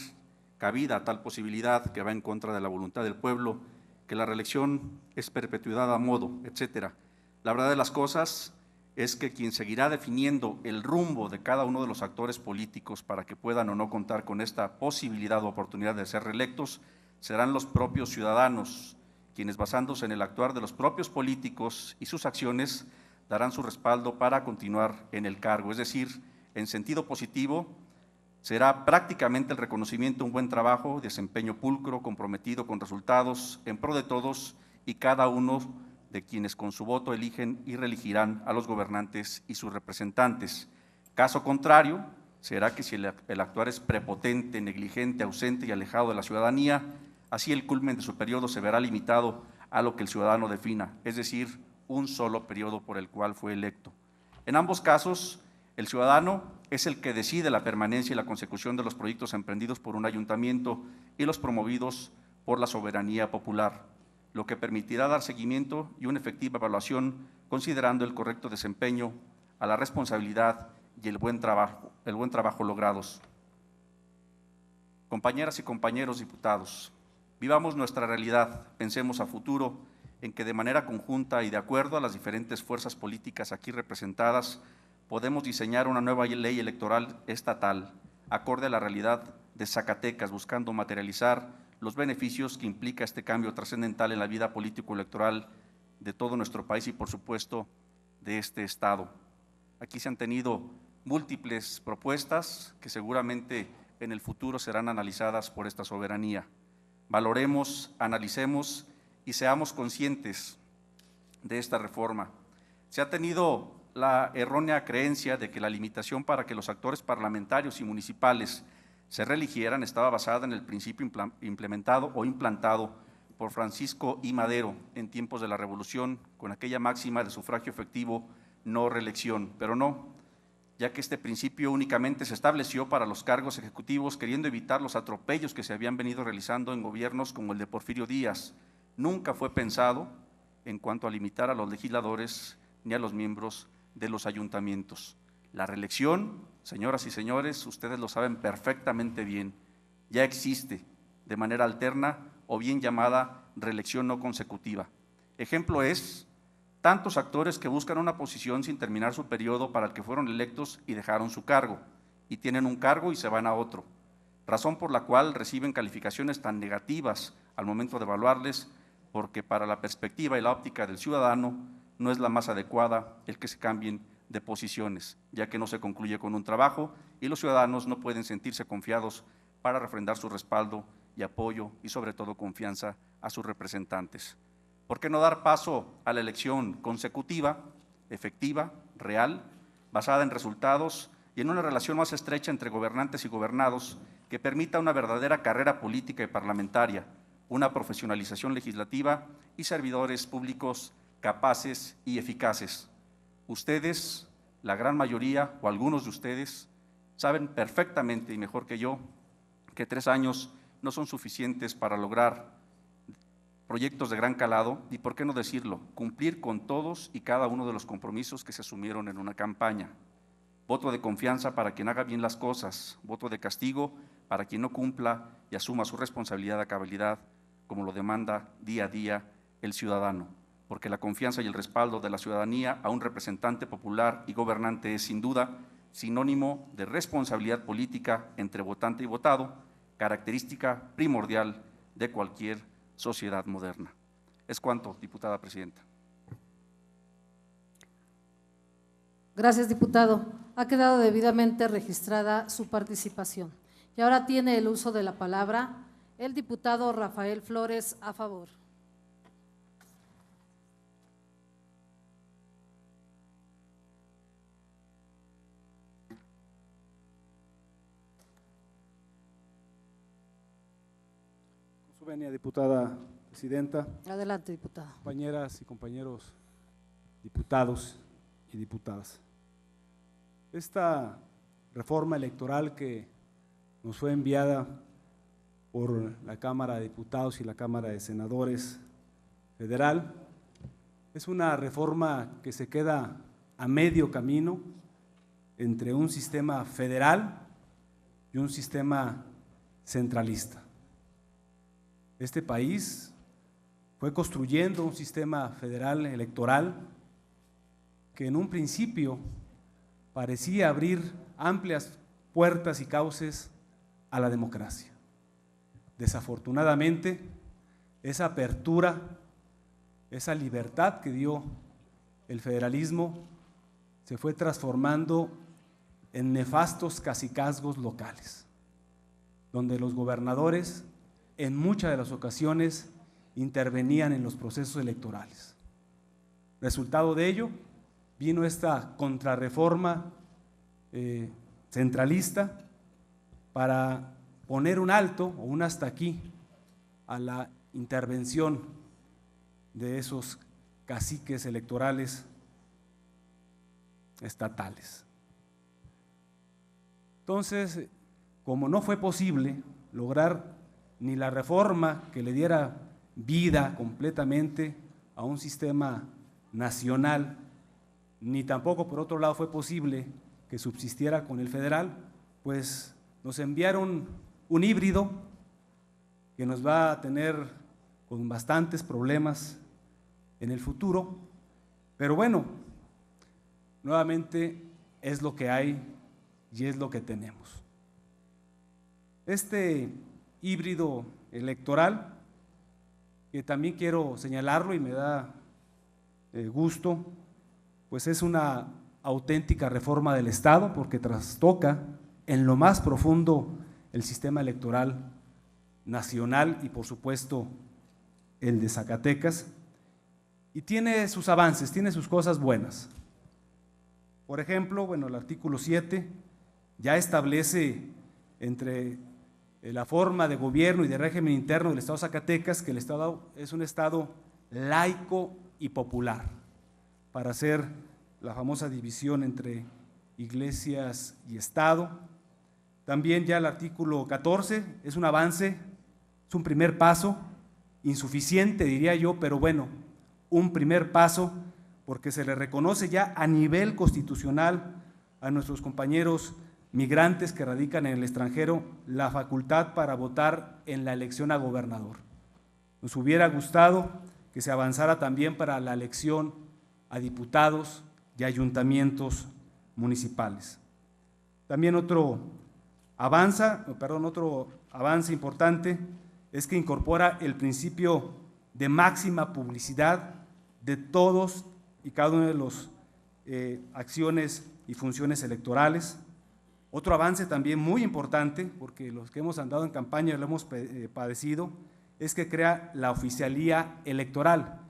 cabida a tal posibilidad, que va en contra de la voluntad del pueblo, que la reelección es perpetuidad a modo, etcétera. La verdad de las cosas es que quien seguirá definiendo el rumbo de cada uno de los actores políticos para que puedan o no contar con esta posibilidad o oportunidad de ser reelectos serán los propios ciudadanos, quienes basándose en el actuar de los propios políticos y sus acciones darán su respaldo para continuar en el cargo. Es decir, en sentido positivo, será prácticamente el reconocimiento de un buen trabajo, desempeño pulcro, comprometido con resultados, en pro de todos y cada uno de quienes con su voto eligen y reelegirán a los gobernantes y sus representantes. Caso contrario, será que si el actuar es prepotente, negligente, ausente y alejado de la ciudadanía, así el culmen de su periodo se verá limitado a lo que el ciudadano defina, es decir, un solo periodo por el cual fue electo. En ambos casos, el ciudadano es el que decide la permanencia y la consecución de los proyectos emprendidos por un ayuntamiento y los promovidos por la soberanía popular, lo que permitirá dar seguimiento y una efectiva evaluación considerando el correcto desempeño, a la responsabilidad y el buen trabajo logrados. Compañeras y compañeros diputados, Vivamos nuestra realidad, pensemos a futuro en que de manera conjunta y de acuerdo a las diferentes fuerzas políticas aquí representadas, podemos diseñar una nueva ley electoral estatal, acorde a la realidad de Zacatecas, buscando materializar los beneficios que implica este cambio trascendental en la vida político-electoral de todo nuestro país y, por supuesto, de este Estado. Aquí se han tenido múltiples propuestas que seguramente en el futuro serán analizadas por esta soberanía. Valoremos, analicemos y seamos conscientes de esta reforma. Se ha tenido la errónea creencia de que la limitación para que los actores parlamentarios y municipales se reeligieran estaba basada en el principio implementado o implantado por Francisco I. Madero en tiempos de la Revolución, con aquella máxima de sufragio efectivo, no reelección, pero no, ya que este principio únicamente se estableció para los cargos ejecutivos, queriendo evitar los atropellos que se habían venido realizando en gobiernos como el de Porfirio Díaz. Nunca fue pensado en cuanto a limitar a los legisladores ni a los miembros de los ayuntamientos. La reelección, señoras y señores, ustedes lo saben perfectamente bien, ya existe de manera alterna o bien llamada reelección no consecutiva. Ejemplo es tantos actores que buscan una posición sin terminar su periodo para el que fueron electos y dejaron su cargo, y tienen un cargo y se van a otro, razón por la cual reciben calificaciones tan negativas al momento de evaluarles, porque para la perspectiva y la óptica del ciudadano no es la más adecuada el que se cambien de posiciones, ya que no se concluye con un trabajo y los ciudadanos no pueden sentirse confiados para refrendar su respaldo y apoyo y sobre todo confianza a sus representantes. ¿Por qué no dar paso a la elección consecutiva, efectiva, real, basada en resultados y en una relación más estrecha entre gobernantes y gobernados que permita una verdadera carrera política y parlamentaria, una profesionalización legislativa y servidores públicos capaces y eficaces? Ustedes, la gran mayoría o algunos de ustedes, saben perfectamente y mejor que yo que 3 años no son suficientes para lograr proyectos de gran calado y, por qué no decirlo, cumplir con todos y cada uno de los compromisos que se asumieron en una campaña. Voto de confianza para quien haga bien las cosas, voto de castigo para quien no cumpla y asuma su responsabilidad a cabalidad, como lo demanda día a día el ciudadano, porque la confianza y el respaldo de la ciudadanía a un representante popular y gobernante es sin duda sinónimo de responsabilidad política entre votante y votado, característica primordial de cualquier sociedad moderna. Es cuanto, diputada presidenta. Gracias, diputado. Ha quedado debidamente registrada su participación. Y ahora tiene el uso de la palabra el diputado Rafael Flores, a favor. Con su venia, diputada presidenta. Adelante, diputado. Compañeras y compañeros diputados y diputadas. Esta reforma electoral que nos fue enviada por la Cámara de Diputados y la Cámara de Senadores Federal es una reforma que se queda a medio camino entre un sistema federal y un sistema centralista. Este país fue construyendo un sistema federal electoral que en un principio parecía abrir amplias puertas y cauces a la democracia. Desafortunadamente, esa apertura, esa libertad que dio el federalismo se fue transformando en nefastos cacicazgos locales, donde los gobernadores en muchas de las ocasiones intervenían en los procesos electorales. Resultado de ello, vino esta contrarreforma centralista para poner un alto o un hasta aquí a la intervención de esos caciques electorales estatales. Entonces, como no fue posible lograr ni la reforma que le diera vida completamente a un sistema nacional, ni tampoco por otro lado fue posible que subsistiera con el federal, pues nos enviaron un híbrido que nos va a tener con bastantes problemas en el futuro, pero bueno, nuevamente es lo que hay y es lo que tenemos. Este híbrido electoral, que también quiero señalarlo y me da gusto, pues es una auténtica reforma del Estado porque trastoca en lo más profundo el sistema electoral nacional y por supuesto el de Zacatecas, y tiene sus avances, tiene sus cosas buenas. Por ejemplo, bueno, el artículo 7 ya establece entre la forma de gobierno y de régimen interno del Estado de Zacatecas que el Estado es un Estado laico y popular, para hacer la famosa división entre iglesias y Estado. También ya el artículo 14 es un avance, es un primer paso, insuficiente diría yo, pero bueno, un primer paso, porque se le reconoce ya a nivel constitucional a nuestros compañeros migrantes que radican en el extranjero la facultad para votar en la elección a gobernador. Nos hubiera gustado que se avanzara también para la elección a diputados y ayuntamientos municipales. También otro avance importante es que incorpora el principio de máxima publicidad de todos y cada una de las acciones y funciones electorales. Otro avance también muy importante, porque los que hemos andado en campaña lo hemos padecido, es que crea la oficialía electoral,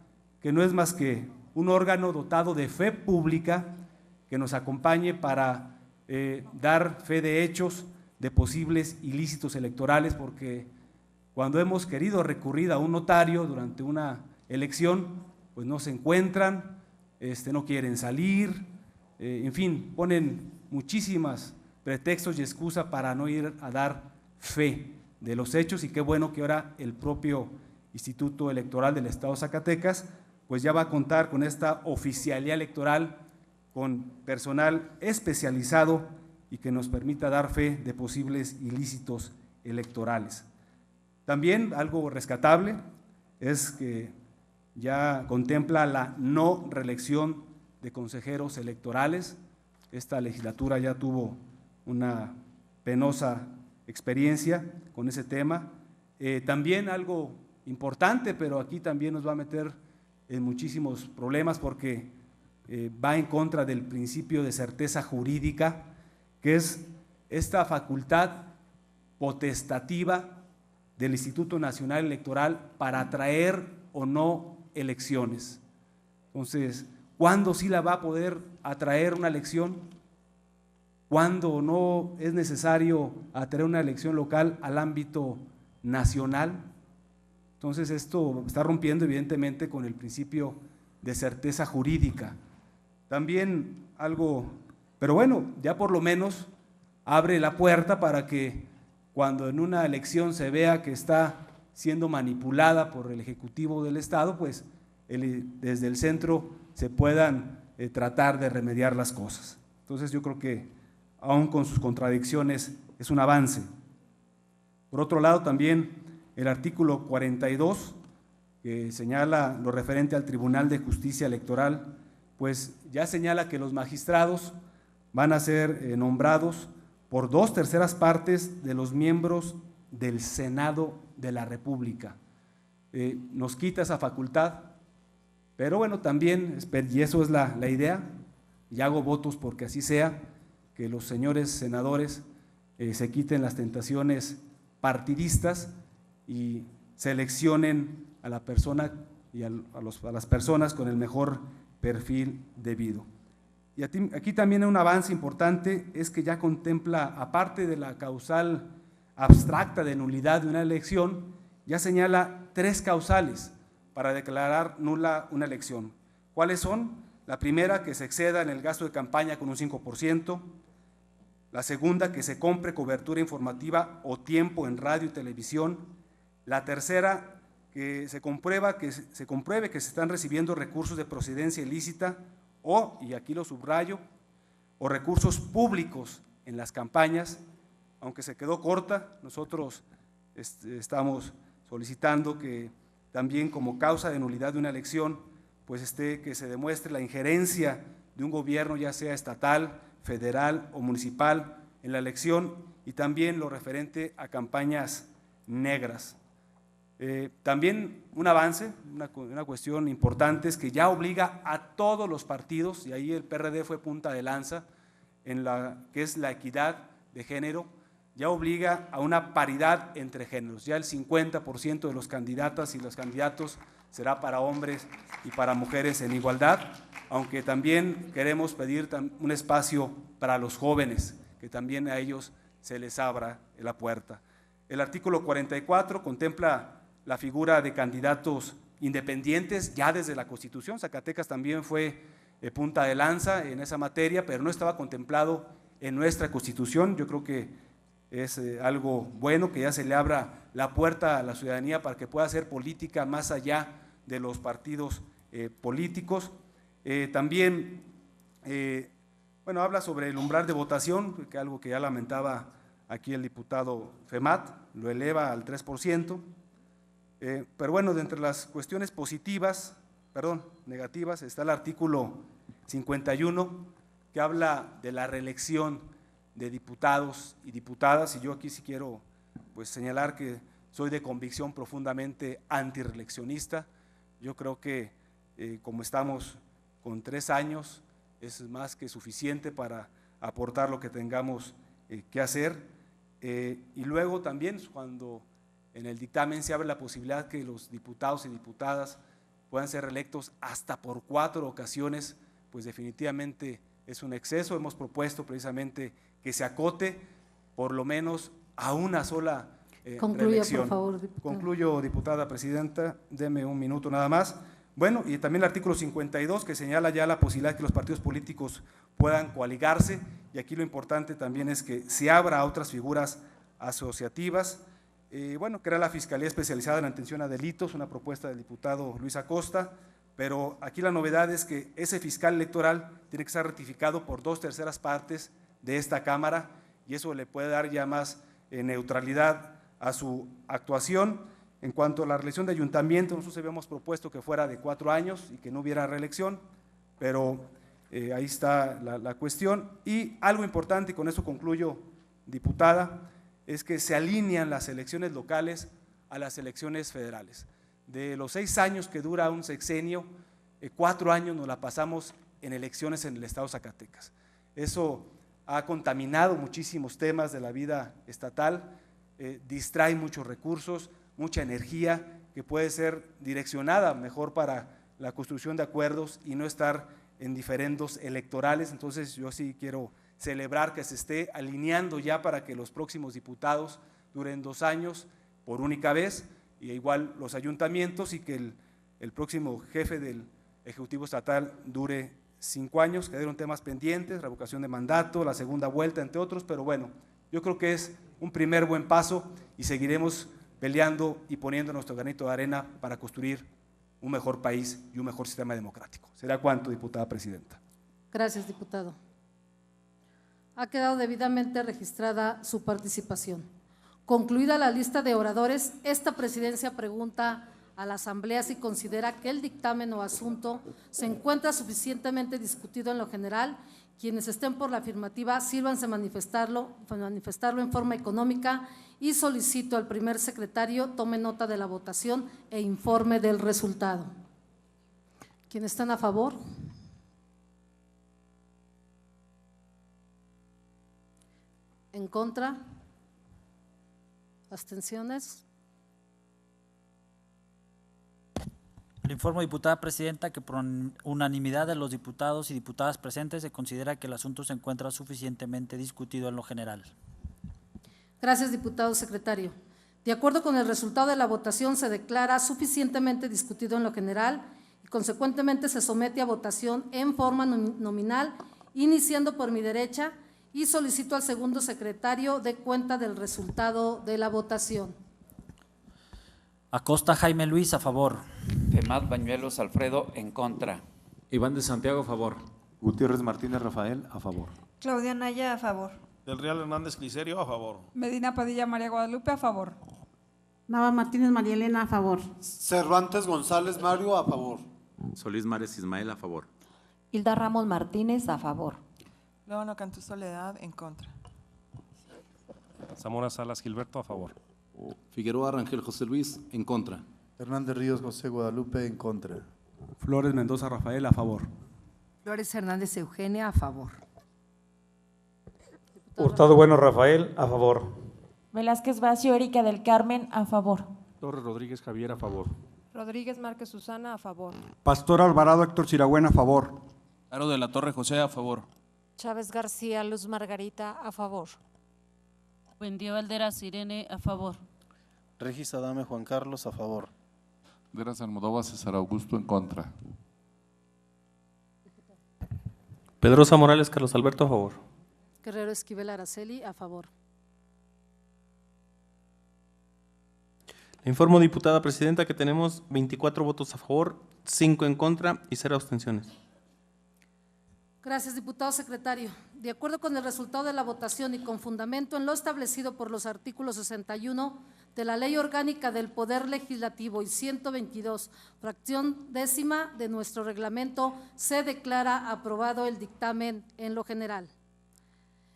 que no es más que un órgano dotado de fe pública que nos acompañe para dar fe de hechos de posibles ilícitos electorales, porque cuando hemos querido recurrir a un notario durante una elección, pues no se encuentran, no quieren salir, en fin, ponen muchísimas pretextos y excusas para no ir a dar fe de los hechos, y qué bueno que ahora el propio Instituto Electoral del Estado de Zacatecas pues ya va a contar con esta oficialía electoral con personal especializado y que nos permita dar fe de posibles ilícitos electorales. También algo rescatable es que ya contempla la no reelección de consejeros electorales. Esta legislatura ya tuvo una penosa experiencia con ese tema. También algo importante, pero aquí también nos va a meter en muchísimos problemas porque va en contra del principio de certeza jurídica, que es esta facultad potestativa del Instituto Nacional Electoral para atraer o no elecciones. Entonces, ¿cuándo sí la va a poder atraer una elección? ¿Cuándo no es necesario atraer una elección local al ámbito nacional? Entonces esto está rompiendo evidentemente con el principio de certeza jurídica. También algo, pero bueno, ya por lo menos abre la puerta para que cuando en una elección se vea que está siendo manipulada por el Ejecutivo del Estado, pues desde el centro se puedan tratar de remediar las cosas. Entonces yo creo que aún con sus contradicciones es un avance. Por otro lado también el artículo 42, que señala lo referente al Tribunal de Justicia Electoral, pues ya señala que los magistrados van a ser nombrados por 2/3 partes de los miembros del Senado de la República. Nos quita esa facultad, pero bueno, también, y eso es la idea, y hago votos porque así sea, que los señores senadores se quiten las tentaciones partidistas y seleccionen a la persona y a las personas con el mejor perfil debido. Y aquí también un avance importante es que ya contempla, aparte de la causal abstracta de nulidad de una elección, ya señala 3 causales para declarar nula una elección. ¿Cuáles son? La primera, que se exceda en el gasto de campaña con un 5%, la segunda, que se compre cobertura informativa o tiempo en radio y televisión, la tercera, que se compruebe que se están recibiendo recursos de procedencia ilícita o, y aquí lo subrayo, o recursos públicos en las campañas. Aunque se quedó corta, nosotros solicitando que también como causa de nulidad de una elección, pues que se demuestre la injerencia de un gobierno, ya sea estatal, federal o municipal, en la elección, y también lo referente a campañas negras. También un avance, una cuestión importante es que ya obliga a todos los partidos, y ahí el PRD fue punta de lanza, en que es la equidad de género, ya obliga a una paridad entre géneros, ya el 50% de los candidatas y los candidatos será para hombres y para mujeres en igualdad, aunque también queremos pedir un espacio para los jóvenes, que también a ellos se les abra la puerta. El artículo 44 contempla la figura de candidatos independientes ya desde la Constitución. Zacatecas también fue punta de lanza en esa materia, pero no estaba contemplado en nuestra Constitución. Yo creo que es algo bueno que ya se le abra la puerta a la ciudadanía para que pueda hacer política más allá de los partidos políticos. También, bueno, habla sobre el umbral de votación, que algo que ya lamentaba aquí el diputado Femat, lo eleva al 3%. Pero bueno, de entre las cuestiones negativas, está el artículo 51, que habla de la reelección de diputados y diputadas, y yo aquí sí quiero pues señalar que soy de convicción profundamente antireeleccionista. Yo creo que como estamos con 3 años, es más que suficiente para aportar lo que tengamos que hacer. Y luego también cuando en el dictamen se abre la posibilidad que los diputados y diputadas puedan ser reelectos hasta por 4 ocasiones, pues definitivamente es un exceso. Hemos propuesto precisamente que se acote por lo menos a una sola reelección. Por favor, diputado. Concluyo, diputada presidenta, deme un minuto nada más. Bueno, y también el artículo 52, que señala ya la posibilidad de que los partidos políticos puedan coaligarse, y aquí lo importante también es que se abra a otras figuras asociativas. Bueno, crea la Fiscalía Especializada en Atención a Delitos, una propuesta del diputado Luis Acosta, pero aquí la novedad es que ese fiscal electoral tiene que ser ratificado por 2/3 partes de esta Cámara, y eso le puede dar ya más neutralidad a su actuación. En cuanto a la reelección de ayuntamiento, nosotros habíamos propuesto que fuera de 4 años y que no hubiera reelección, pero ahí está la cuestión. Y algo importante, y con eso concluyo, diputada, es que se alinean las elecciones locales a las elecciones federales. De los 6 años que dura un sexenio, 4 años nos la pasamos en elecciones en el estado de Zacatecas. Eso ha contaminado muchísimos temas de la vida estatal, distrae muchos recursos, mucha energía que puede ser direccionada mejor para la construcción de acuerdos y no estar en diferendos electorales. Entonces yo sí quiero celebrar que se esté alineando ya para que los próximos diputados duren 2 años por única vez, y igual los ayuntamientos, y que el próximo jefe del Ejecutivo Estatal dure 5 años. Quedaron temas pendientes, revocación de mandato, la segunda vuelta, entre otros, pero bueno, yo creo que es un primer buen paso y seguiremos peleando y poniendo nuestro granito de arena para construir un mejor país y un mejor sistema democrático. ¿Será cuánto, diputada presidenta? Gracias, diputado. Ha quedado debidamente registrada su participación. Concluida la lista de oradores, esta presidencia pregunta a la Asamblea si considera que el dictamen o asunto se encuentra suficientemente discutido en lo general. Quienes estén por la afirmativa, sírvanse manifestarlo en forma económica, y solicito al primer secretario tome nota de la votación e informe del resultado. ¿Quiénes están a favor? ¿En contra? ¿Abstenciones? Le informo, diputada presidenta, que por unanimidad de los diputados y diputadas presentes se considera que el asunto se encuentra suficientemente discutido en lo general. Gracias, diputado secretario. De acuerdo con el resultado de la votación, se declara suficientemente discutido en lo general y consecuentemente se somete a votación en forma nominal, iniciando por mi derecha, y solicito al segundo secretario dé cuenta del resultado de la votación. Acosta Jaime Luis, a favor. Femat Bañuelos Alfredo, en contra. Iván de Santiago, a favor. Gutiérrez Martínez Rafael, a favor. Claudia Naya, a favor. Del Real Hernández Cliserio, a favor. Medina Padilla María Guadalupe, a favor. Nava Martínez María Elena, a favor. Cervantes González Mario, a favor. Solís Mares Ismael, a favor. Hilda Ramos Martínez, a favor. Luego Cantú Soledad, en contra. Zamora Salas Gilberto, a favor. Figueroa Rangel José Luis, en contra. Hernández Ríos José Guadalupe, en contra. Flores Mendoza Rafael, a favor. Flores Hernández Eugenia, a favor. Hurtado Bueno Rafael, a favor. Velázquez Vacio Erika del Carmen, a favor. Torres Rodríguez Javier, a favor. Rodríguez Márquez Susana, a favor. Pastor Alvarado Héctor Siragüen, a favor. Aro de la Torre José, a favor. Chávez García Luz Margarita, a favor. Buendía Valderas Irene, a favor. Regis Adame Juan Carlos, a favor. Deras Almodóvar César Augusto, en contra. Pedrosa Morales Carlos Alberto, a favor. Guerrero Esquivel Araceli, a favor. Le informo, diputada presidenta, que tenemos 24 votos a favor, 5 en contra y 0 abstenciones. Gracias, diputado secretario. De acuerdo con el resultado de la votación y con fundamento en lo establecido por los artículos 61 de la Ley Orgánica del Poder Legislativo y 122, fracción décima de nuestro reglamento, se declara aprobado el dictamen en lo general.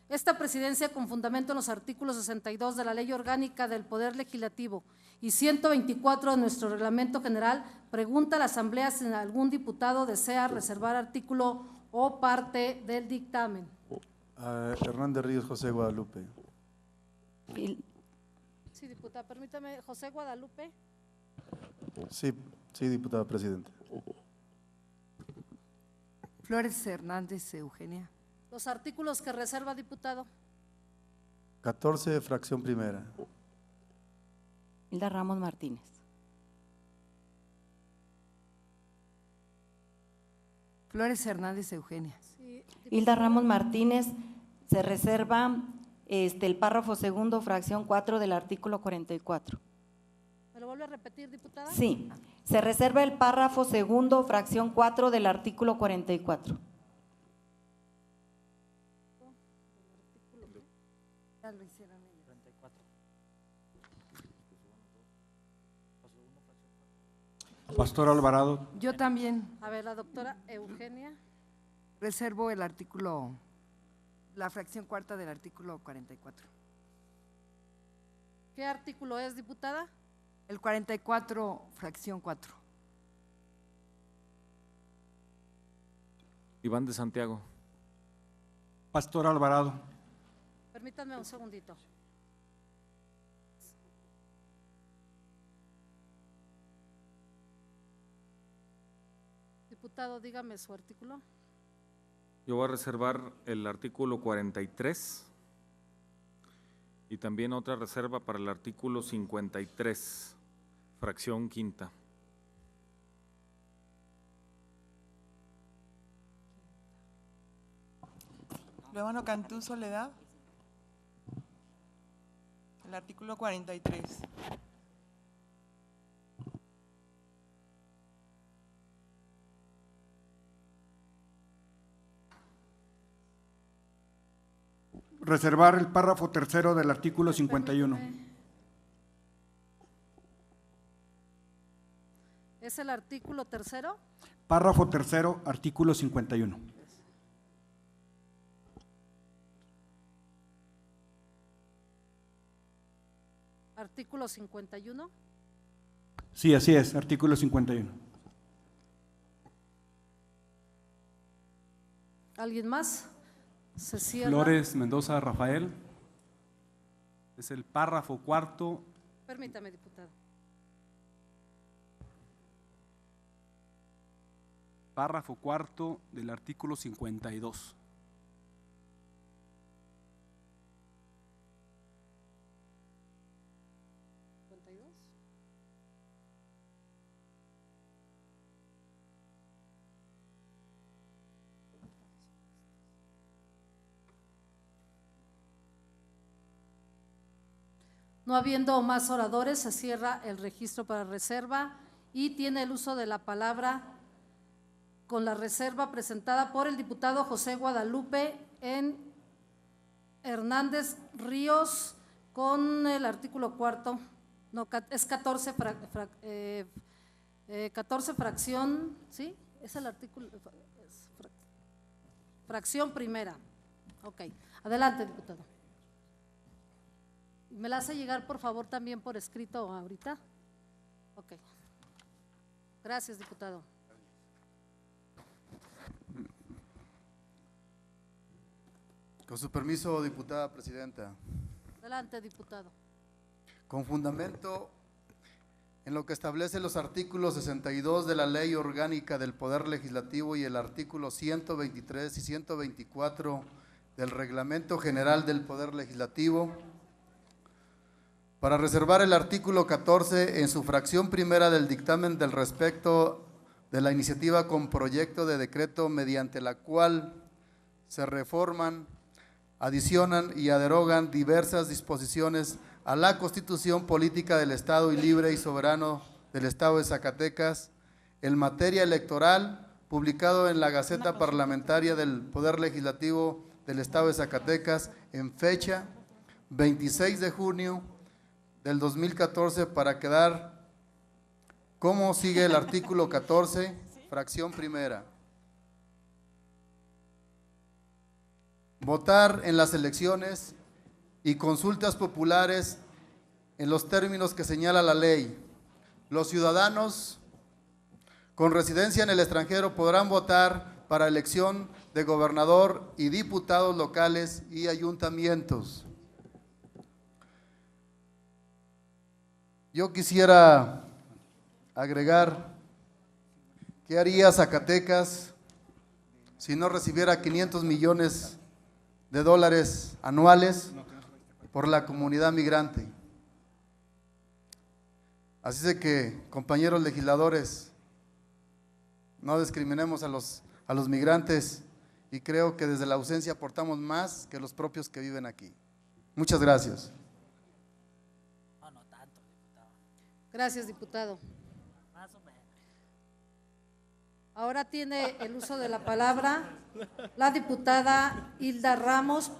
Esta presidencia, con fundamento en los artículos 62 de la Ley Orgánica del Poder Legislativo y 124 de nuestro reglamento general, pregunta a la Asamblea si algún diputado desea reservar artículo o parte del dictamen. Hernández Ríos José Guadalupe. Sí, diputada, permítame, José Guadalupe. Sí, diputada presidenta. Flores Hernández Eugenia. Los artículos que reserva, diputado. 14, fracción primera. Hilda Ramos Martínez. Flores Hernández Eugenia. Sí, Hilda Ramos Martínez, se reserva el párrafo segundo, fracción 4 del artículo 44. ¿Me lo vuelve a repetir, diputada? Sí, se reserva el párrafo segundo, fracción 4 del artículo 44. Ya lo hicieron ellos. 34. Pastor Alvarado. Yo también A ver, la doctora Eugenia. reservo el artículo, la fracción cuarta del artículo 44. ¿Qué artículo es, diputada? El 44, fracción 4. Iván de Santiago. Pastor Alvarado. Permítanme un segundito. Diputado, dígame su artículo. Yo voy a reservar el artículo 43 y también otra reserva para el artículo 53, fracción quinta. Luego Cantú Soledad. El artículo 43. Reservar el párrafo tercero del artículo 51. ¿Es el artículo tercero? Párrafo tercero, artículo 51. Artículo 51. Sí, así es, artículo 51. ¿Alguien más? Se cierra. Flores Mendoza Rafael. Es el párrafo cuarto. Permítame, diputado. Párrafo cuarto del artículo 52. No habiendo más oradores, se cierra el registro para reserva y tiene el uso de la palabra con la reserva presentada por el diputado José Guadalupe en Hernández Ríos con el artículo cuarto No, es 14, 14 fracción, ¿sí? Es el artículo, fracción primera. Ok, adelante, diputado. ¿Me la hace llegar, por favor, también por escrito ahorita? Ok. Gracias, diputado. Con su permiso, diputada presidenta. Adelante, diputado. Con fundamento en lo que establece los artículos 62 de la Ley Orgánica del Poder Legislativo y el artículo 123 y 124 del Reglamento General del Poder Legislativo, para reservar el artículo 14 en su fracción primera del dictamen del respecto de la iniciativa con proyecto de decreto mediante la cual se reforman, adicionan y derogan diversas disposiciones a la Constitución Política del Estado y Libre y Soberano del Estado de Zacatecas en materia electoral, publicado en la Gaceta Parlamentaria del Poder Legislativo del Estado de Zacatecas en fecha 26 de junio del 2014, para quedar como sigue el artículo 14, fracción primera. Votar en las elecciones y consultas populares en los términos que señala la ley. Los ciudadanos con residencia en el extranjero podrán votar para elección de gobernador y diputados locales y ayuntamientos. Yo quisiera agregar, ¿qué haría Zacatecas si no recibiera 500 millones de dólares anuales por la comunidad migrante? Así de que, compañeros legisladores, no discriminemos a los migrantes, y creo que desde la ausencia aportamos más que los propios que viven aquí. Muchas gracias. Gracias, diputado. Ahora tiene el uso de la palabra la diputada Hilda Ramos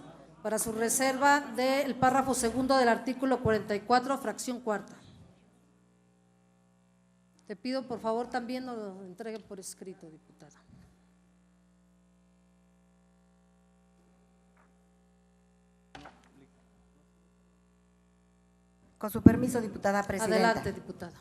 para su reserva del párrafo segundo del artículo 44, fracción cuarta. Te pido, por favor, también lo entregue por escrito, diputada. Con su permiso, diputada presidenta. Adelante, diputada.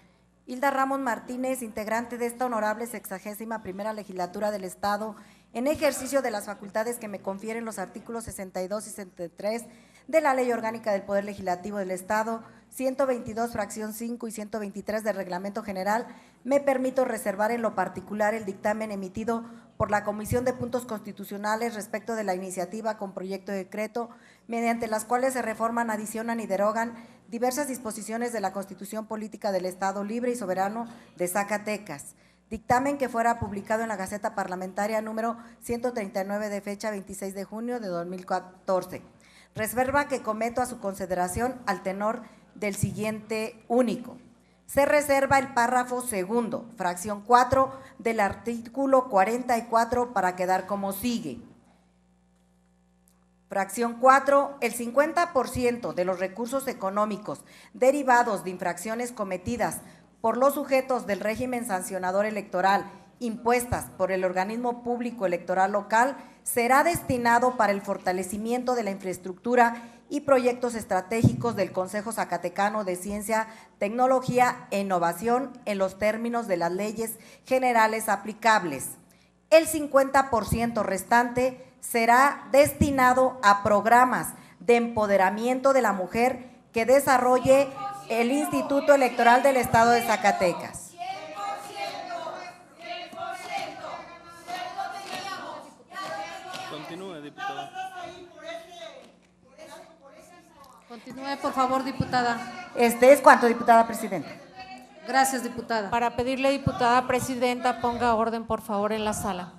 Hilda Ramos Martínez, integrante de esta honorable 61ª legislatura del Estado, en ejercicio de las facultades que me confieren los artículos 62 y 63 de la Ley Orgánica del Poder Legislativo del Estado, 122, fracción 5 y 123 del Reglamento General, me permito reservar en lo particular el dictamen emitido por la Comisión de Puntos Constitucionales respecto de la iniciativa con proyecto de decreto, mediante las cuales se reforman, adicionan y derogan diversas disposiciones de la Constitución Política del Estado Libre y Soberano de Zacatecas. Dictamen que fuera publicado en la Gaceta Parlamentaria número 139 de fecha 26 de junio de 2014. Reserva que cometo a su consideración al tenor del siguiente único. Se reserva el párrafo segundo, fracción 4 del artículo 44 para quedar como sigue. Fracción 4, el 50% de los recursos económicos derivados de infracciones cometidas por los sujetos del régimen sancionador electoral impuestas por el organismo público electoral local será destinado para el fortalecimiento de la infraestructura y proyectos estratégicos del Consejo Zacatecano de Ciencia, Tecnología e Innovación en los términos de las leyes generales aplicables. El 50% restante será destinado a programas de empoderamiento de la mujer que desarrolle el Instituto Electoral del Estado de Zacatecas. Continúe, diputada. Continúe, por favor, diputada. Es cuanto, diputada presidenta. Gracias, diputada. Para pedirle, diputada presidenta, ponga orden, por favor, en la sala.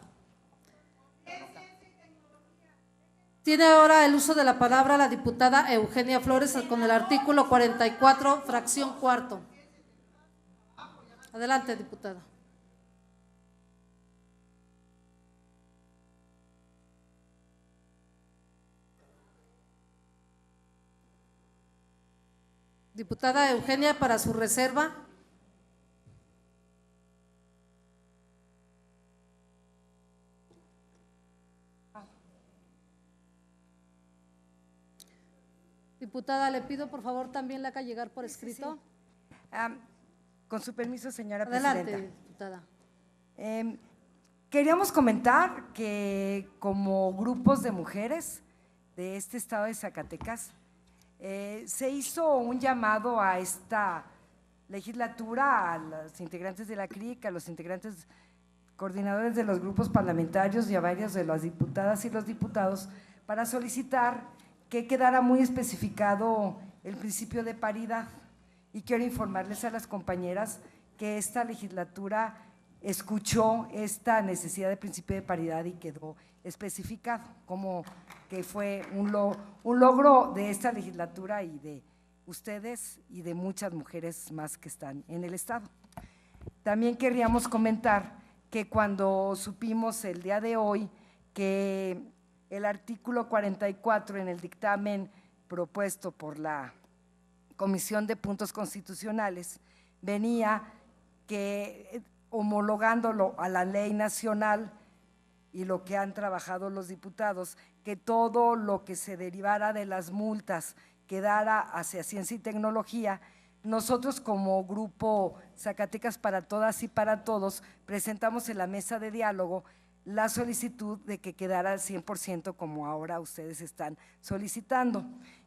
Tiene ahora el uso de la palabra la diputada Eugenia Flores con el artículo 44, fracción cuarto. Adelante, diputada. Diputada Eugenia, para su reserva. Diputada, le pido por favor también la haga llegar por escrito. Con su permiso, señora Adelante, presidenta. diputada. Queríamos comentar que como grupos de mujeres de este estado de Zacatecas, se hizo un llamado a esta legislatura, a los integrantes de la CRIC, a los integrantes coordinadores de los grupos parlamentarios y a varias de las diputadas y los diputados para solicitar que quedara muy especificado el principio de paridad. Y quiero informarles a las compañeras que esta legislatura escuchó esta necesidad de principio de paridad y quedó especificado, como que fue un logro de esta legislatura y de ustedes y de muchas mujeres más que están en el estado. También queríamos comentar que cuando supimos el día de hoy que el artículo 44 en el dictamen propuesto por la Comisión de Puntos Constitucionales venía que homologándolo a la ley nacional y lo que han trabajado los diputados, que todo lo que se derivara de las multas quedara hacia ciencia y tecnología. Nosotros como grupo Zacatecas para Todas y para Todos presentamos en la mesa de diálogo la solicitud de que quedara al 100% como ahora ustedes están solicitando.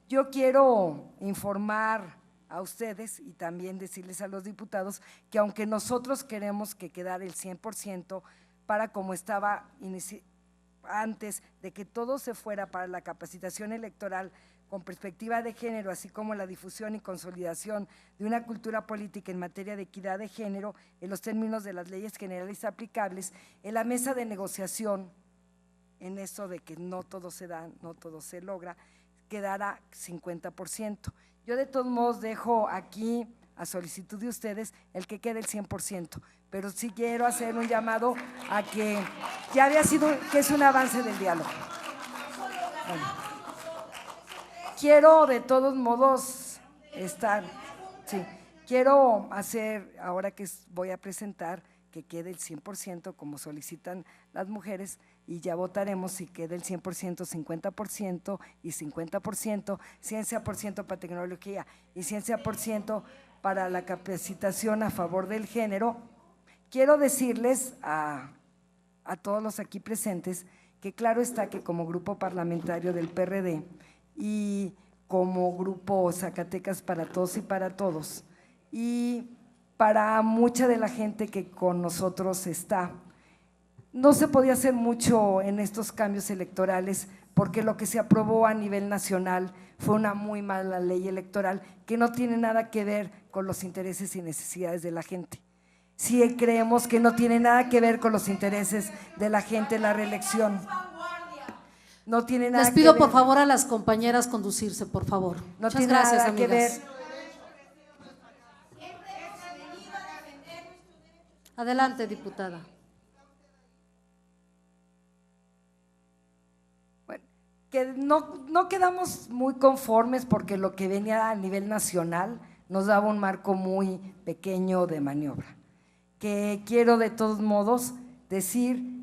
Yo quiero informar a ustedes y también decirles a los diputados que aunque nosotros queremos que quedara el 100% para como estaba antes de que todo se fuera para la capacitación electoral con perspectiva de género, así como la difusión y consolidación de una cultura política en materia de equidad de género en los términos de las leyes generales aplicables, en la mesa de negociación, en eso de que no todo se da, no todo se logra, quedara 50%. Yo de todos modos dejo aquí a solicitud de ustedes el que quede el 100%, pero sí quiero hacer un llamado a que ya había sido, que es un avance del diálogo. Bueno, quiero de todos modos quiero hacer, ahora que voy a presentar, que quede el 100% como solicitan las mujeres y ya votaremos si queda el 100%, 50% y 50%, ciencia por ciento para tecnología y ciencia por ciento para la capacitación a favor del género. Quiero decirles a todos los aquí presentes que claro está que como grupo parlamentario del PRD y como grupo Zacatecas para Todos y para Todos y para mucha de la gente que con nosotros está, no se podía hacer mucho en estos cambios electorales porque lo que se aprobó a nivel nacional fue una muy mala ley electoral que no tiene nada que ver con los intereses y necesidades de la gente. Sí creemos que no tiene nada que ver con los intereses de la gente en la reelección. No tiene nada Les pido que ver. por favor a las compañeras conducirse, por favor. No Muchas tiene gracias, nada que amigas. ver. Adelante, diputada. Bueno, que no quedamos muy conformes porque lo que venía a nivel nacional nos daba un marco muy pequeño de maniobra. Que quiero de todos modos decir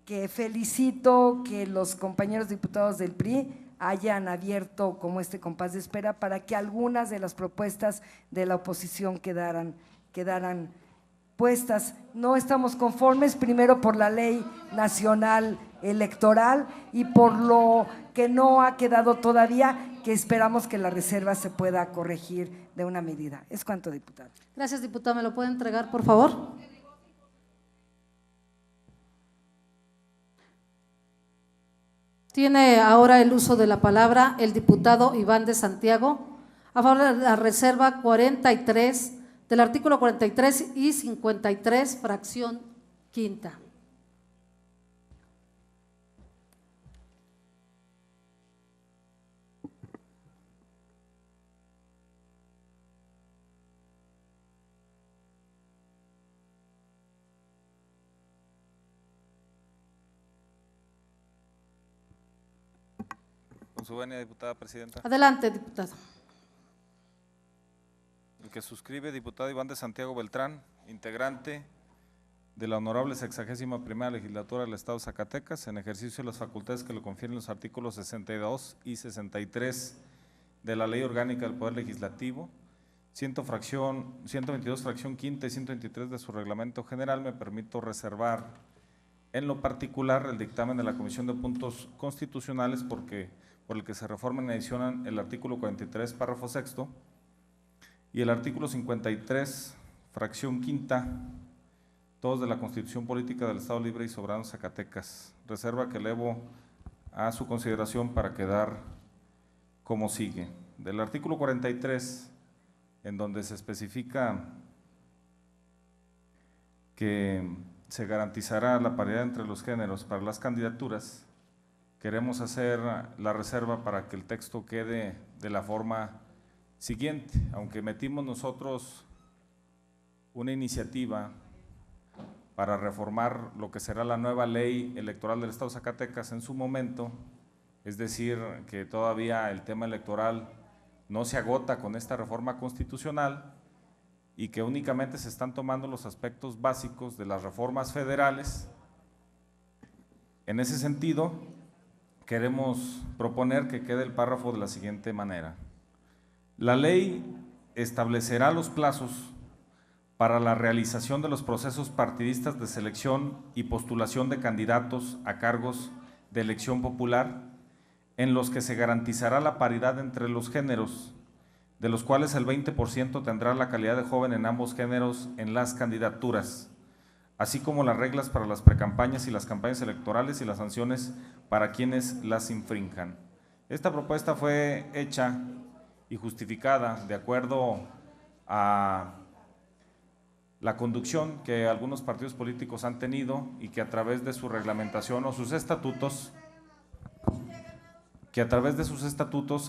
que felicito que los compañeros diputados del PRI hayan abierto como este compás de espera para que algunas de las propuestas de la oposición quedaran puestas. No estamos conformes, primero por la ley nacional electoral y por lo que no ha quedado todavía, que esperamos que la reserva se pueda corregir de una medida. Es cuanto, diputada. Gracias, diputada. ¿Me lo puede entregar, por favor? Tiene ahora el uso de la palabra el diputado Iván de Santiago a favor de la reserva 43 del artículo 43 y 53, fracción quinta. Con su venia, diputada presidenta. Adelante, diputado. el que suscribe diputado Iván de Santiago Beltrán, integrante de la honorable 61ª legislatura del Estado de Zacatecas, en ejercicio de las facultades que le confieren los artículos 62 y 63 de la Ley Orgánica del Poder Legislativo, 122 fracción quinta y 123 de su reglamento general, me permito reservar en lo particular el dictamen de la Comisión de Puntos Constitucionales por el que se reforman y adicionan el artículo 43, párrafo sexto, y el artículo 53, fracción quinta, todos de la Constitución Política del Estado Libre y Soberano de Zacatecas. Reserva que elevo a su consideración para quedar como sigue. Del artículo 43, en donde se especifica que se garantizará la paridad entre los géneros para las candidaturas, queremos hacer la reserva para que el texto quede de la forma siguiente. Aunque metimos nosotros una iniciativa para reformar lo que será la nueva ley electoral del Estado de Zacatecas en su momento, es decir, que todavía el tema electoral no se agota con esta reforma constitucional y que únicamente se están tomando los aspectos básicos de las reformas federales. En ese sentido, queremos proponer que quede el párrafo de la siguiente manera: la ley establecerá los plazos para la realización de los procesos partidistas de selección y postulación de candidatos a cargos de elección popular, en los que se garantizará la paridad entre los géneros, de los cuales el 20% tendrá la calidad de joven en ambos géneros en las candidaturas, así como las reglas para las precampañas y las campañas electorales y las sanciones para quienes las infrinjan. Esta propuesta fue hecha y justificada de acuerdo a la conducción que algunos partidos políticos han tenido y que a través de su reglamentación o sus estatutos,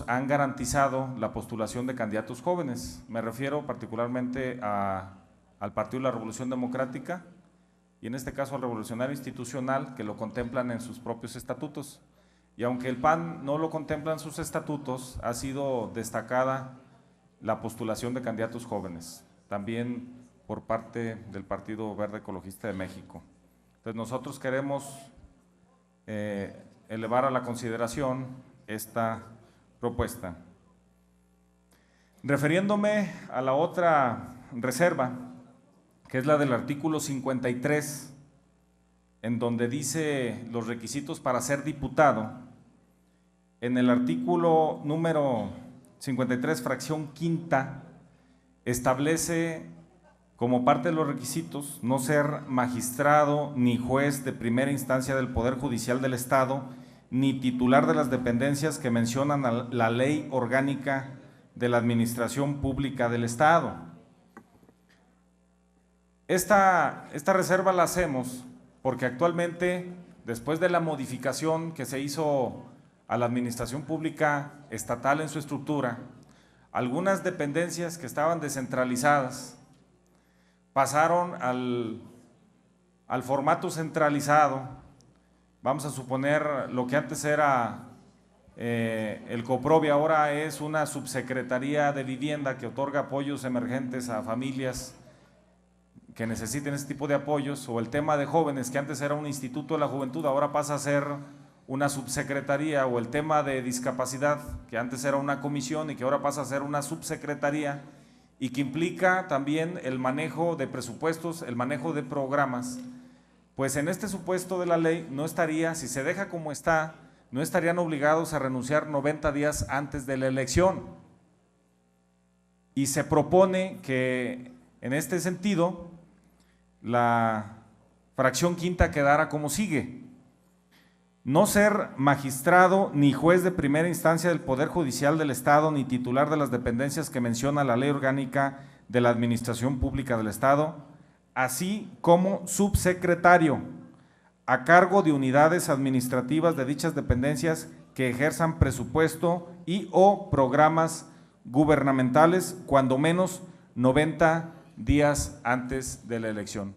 han garantizado la postulación de candidatos jóvenes. Me refiero particularmente al Partido de la Revolución Democrática y en este caso al Revolucionario Institucional, que lo contemplan en sus propios estatutos. Y aunque el PAN no lo contempla en sus estatutos, ha sido destacada la postulación de candidatos jóvenes, también por parte del Partido Verde Ecologista de México. Entonces nosotros queremos elevar a la consideración esta propuesta. Refiriéndome a la otra reserva, que es la del artículo 53, en donde dice los requisitos para ser diputado, en el artículo número 53, fracción quinta, establece como parte de los requisitos no ser magistrado ni juez de primera instancia del Poder Judicial del Estado, ni titular de las dependencias que mencionan la Ley Orgánica de la Administración Pública del Estado. Esta reserva la hacemos porque actualmente, después de la modificación que se hizo a la Administración Pública Estatal en su estructura, algunas dependencias que estaban descentralizadas pasaron al formato centralizado. Vamos a suponer lo que antes era el COPROVI, ahora es una subsecretaría de vivienda que otorga apoyos emergentes a familias que necesiten este tipo de apoyos, o el tema de jóvenes que antes era un instituto de la juventud, ahora pasa a ser una subsecretaría, o el tema de discapacidad que antes era una comisión y que ahora pasa a ser una subsecretaría, y que implica también el manejo de presupuestos, el manejo de programas. Pues en este supuesto de la ley no estaría, si se deja como está, no estarían obligados a renunciar 90 días antes de la elección. Y se propone que en este sentido la fracción quinta quedara como sigue: no ser magistrado ni juez de primera instancia del Poder Judicial del Estado, ni titular de las dependencias que menciona la Ley Orgánica de la Administración Pública del Estado, así como subsecretario a cargo de unidades administrativas de dichas dependencias que ejerzan presupuesto y o programas gubernamentales, cuando menos 90 días antes de la elección.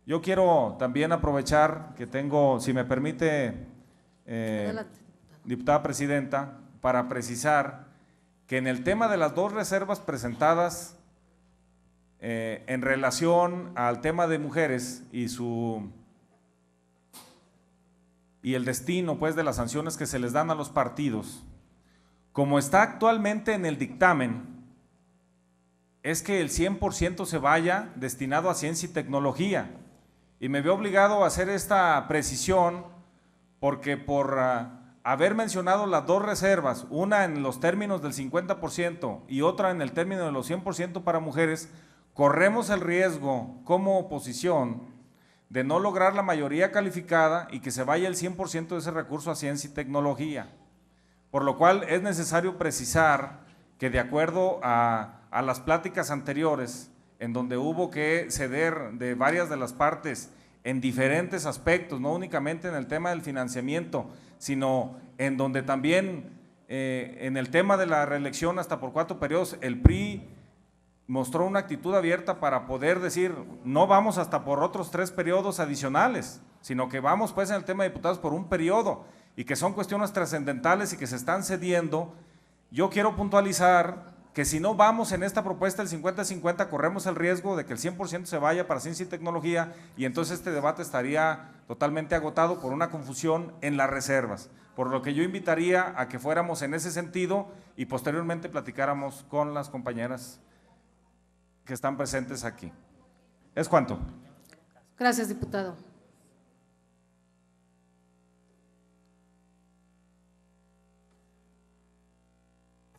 Yo quiero también aprovechar que tengo, si me permite, diputada presidenta, para precisar que en el tema de las dos reservas presentadas en relación al tema de mujeres y el destino pues de las sanciones que se les dan a los partidos, como está actualmente en el dictamen, es que el 100% se vaya destinado a ciencia y tecnología. Y me veo obligado a hacer esta precisión porque por haber mencionado las dos reservas, una en los términos del 50% y otra en el término de los 100% para mujeres, corremos el riesgo como oposición de no lograr la mayoría calificada y que se vaya el 100% de ese recurso a ciencia y tecnología. Por lo cual es necesario precisar que de acuerdo a las pláticas anteriores, en donde hubo que ceder de varias de las partes en diferentes aspectos, no únicamente en el tema del financiamiento, sino en donde también en el tema de la reelección hasta por 4 periodos, el PRI mostró una actitud abierta para poder decir, no vamos hasta por otros 3 periodos adicionales, sino que vamos pues en el tema de diputados por un periodo, y que son cuestiones trascendentales y que se están cediendo. Yo quiero puntualizar que si no vamos en esta propuesta del 50-50, corremos el riesgo de que el 100% se vaya para ciencia y tecnología, y entonces este debate estaría totalmente agotado por una confusión en las reservas. Por lo que yo invitaría a que fuéramos en ese sentido y posteriormente platicáramos con las compañeras que están presentes aquí. ¿Es cuánto? Gracias, diputado.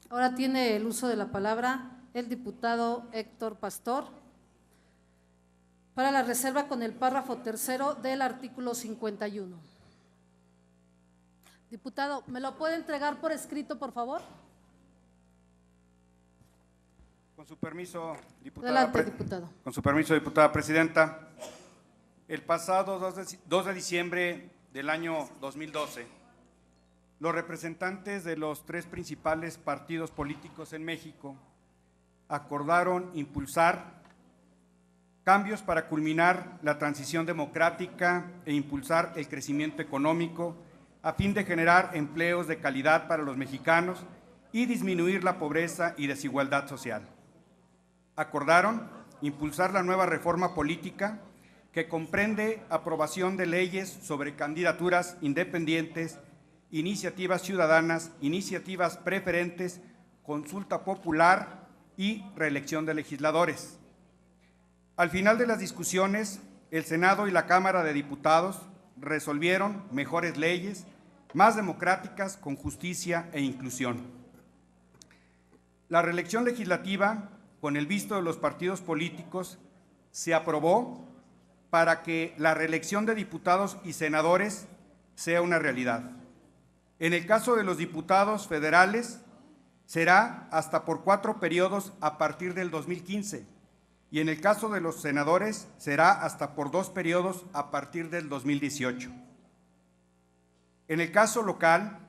Ahora tiene el uso de la palabra el diputado Héctor Pastor para la reserva con el párrafo tercero del artículo 51. Diputado, ¿me lo puede entregar por escrito, por favor? Con su permiso, Adelante, diputado. Con su permiso, diputada presidenta. El pasado 2 de diciembre del año 2012, los representantes de los 3 principales partidos políticos en México acordaron impulsar cambios para culminar la transición democrática e impulsar el crecimiento económico a fin de generar empleos de calidad para los mexicanos y disminuir la pobreza y desigualdad social. Acordaron impulsar la nueva reforma política que comprende aprobación de leyes sobre candidaturas independientes, iniciativas ciudadanas, iniciativas preferentes, consulta popular y reelección de legisladores. Al final de las discusiones, el Senado y la Cámara de Diputados resolvieron mejores leyes, más democráticas, con justicia e inclusión. La reelección legislativa, con el visto de los partidos políticos, se aprobó para que la reelección de diputados y senadores sea una realidad. En el caso de los diputados federales, será hasta por 4 periodos a partir del 2015, y en el caso de los senadores, será hasta por 2 periodos a partir del 2018. En el caso local,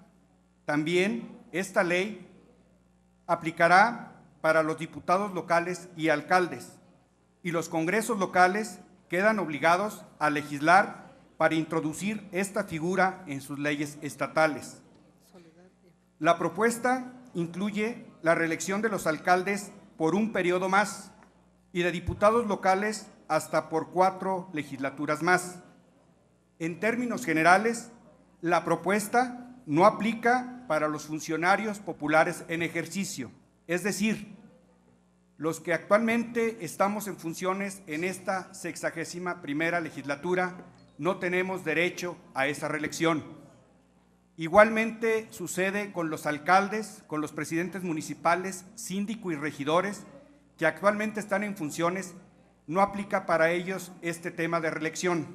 también esta ley aplicará para los diputados locales y alcaldes, y los congresos locales quedan obligados a legislar para introducir esta figura en sus leyes estatales. La propuesta incluye la reelección de los alcaldes por un periodo más y de diputados locales hasta por 4 legislaturas más. En términos generales, la propuesta no aplica para los funcionarios populares en ejercicio, es decir, los que actualmente estamos en funciones en esta 61ª legislatura no tenemos derecho a esa reelección. Igualmente sucede con los alcaldes, con los presidentes municipales, síndico y regidores que actualmente están en funciones, no aplica para ellos este tema de reelección.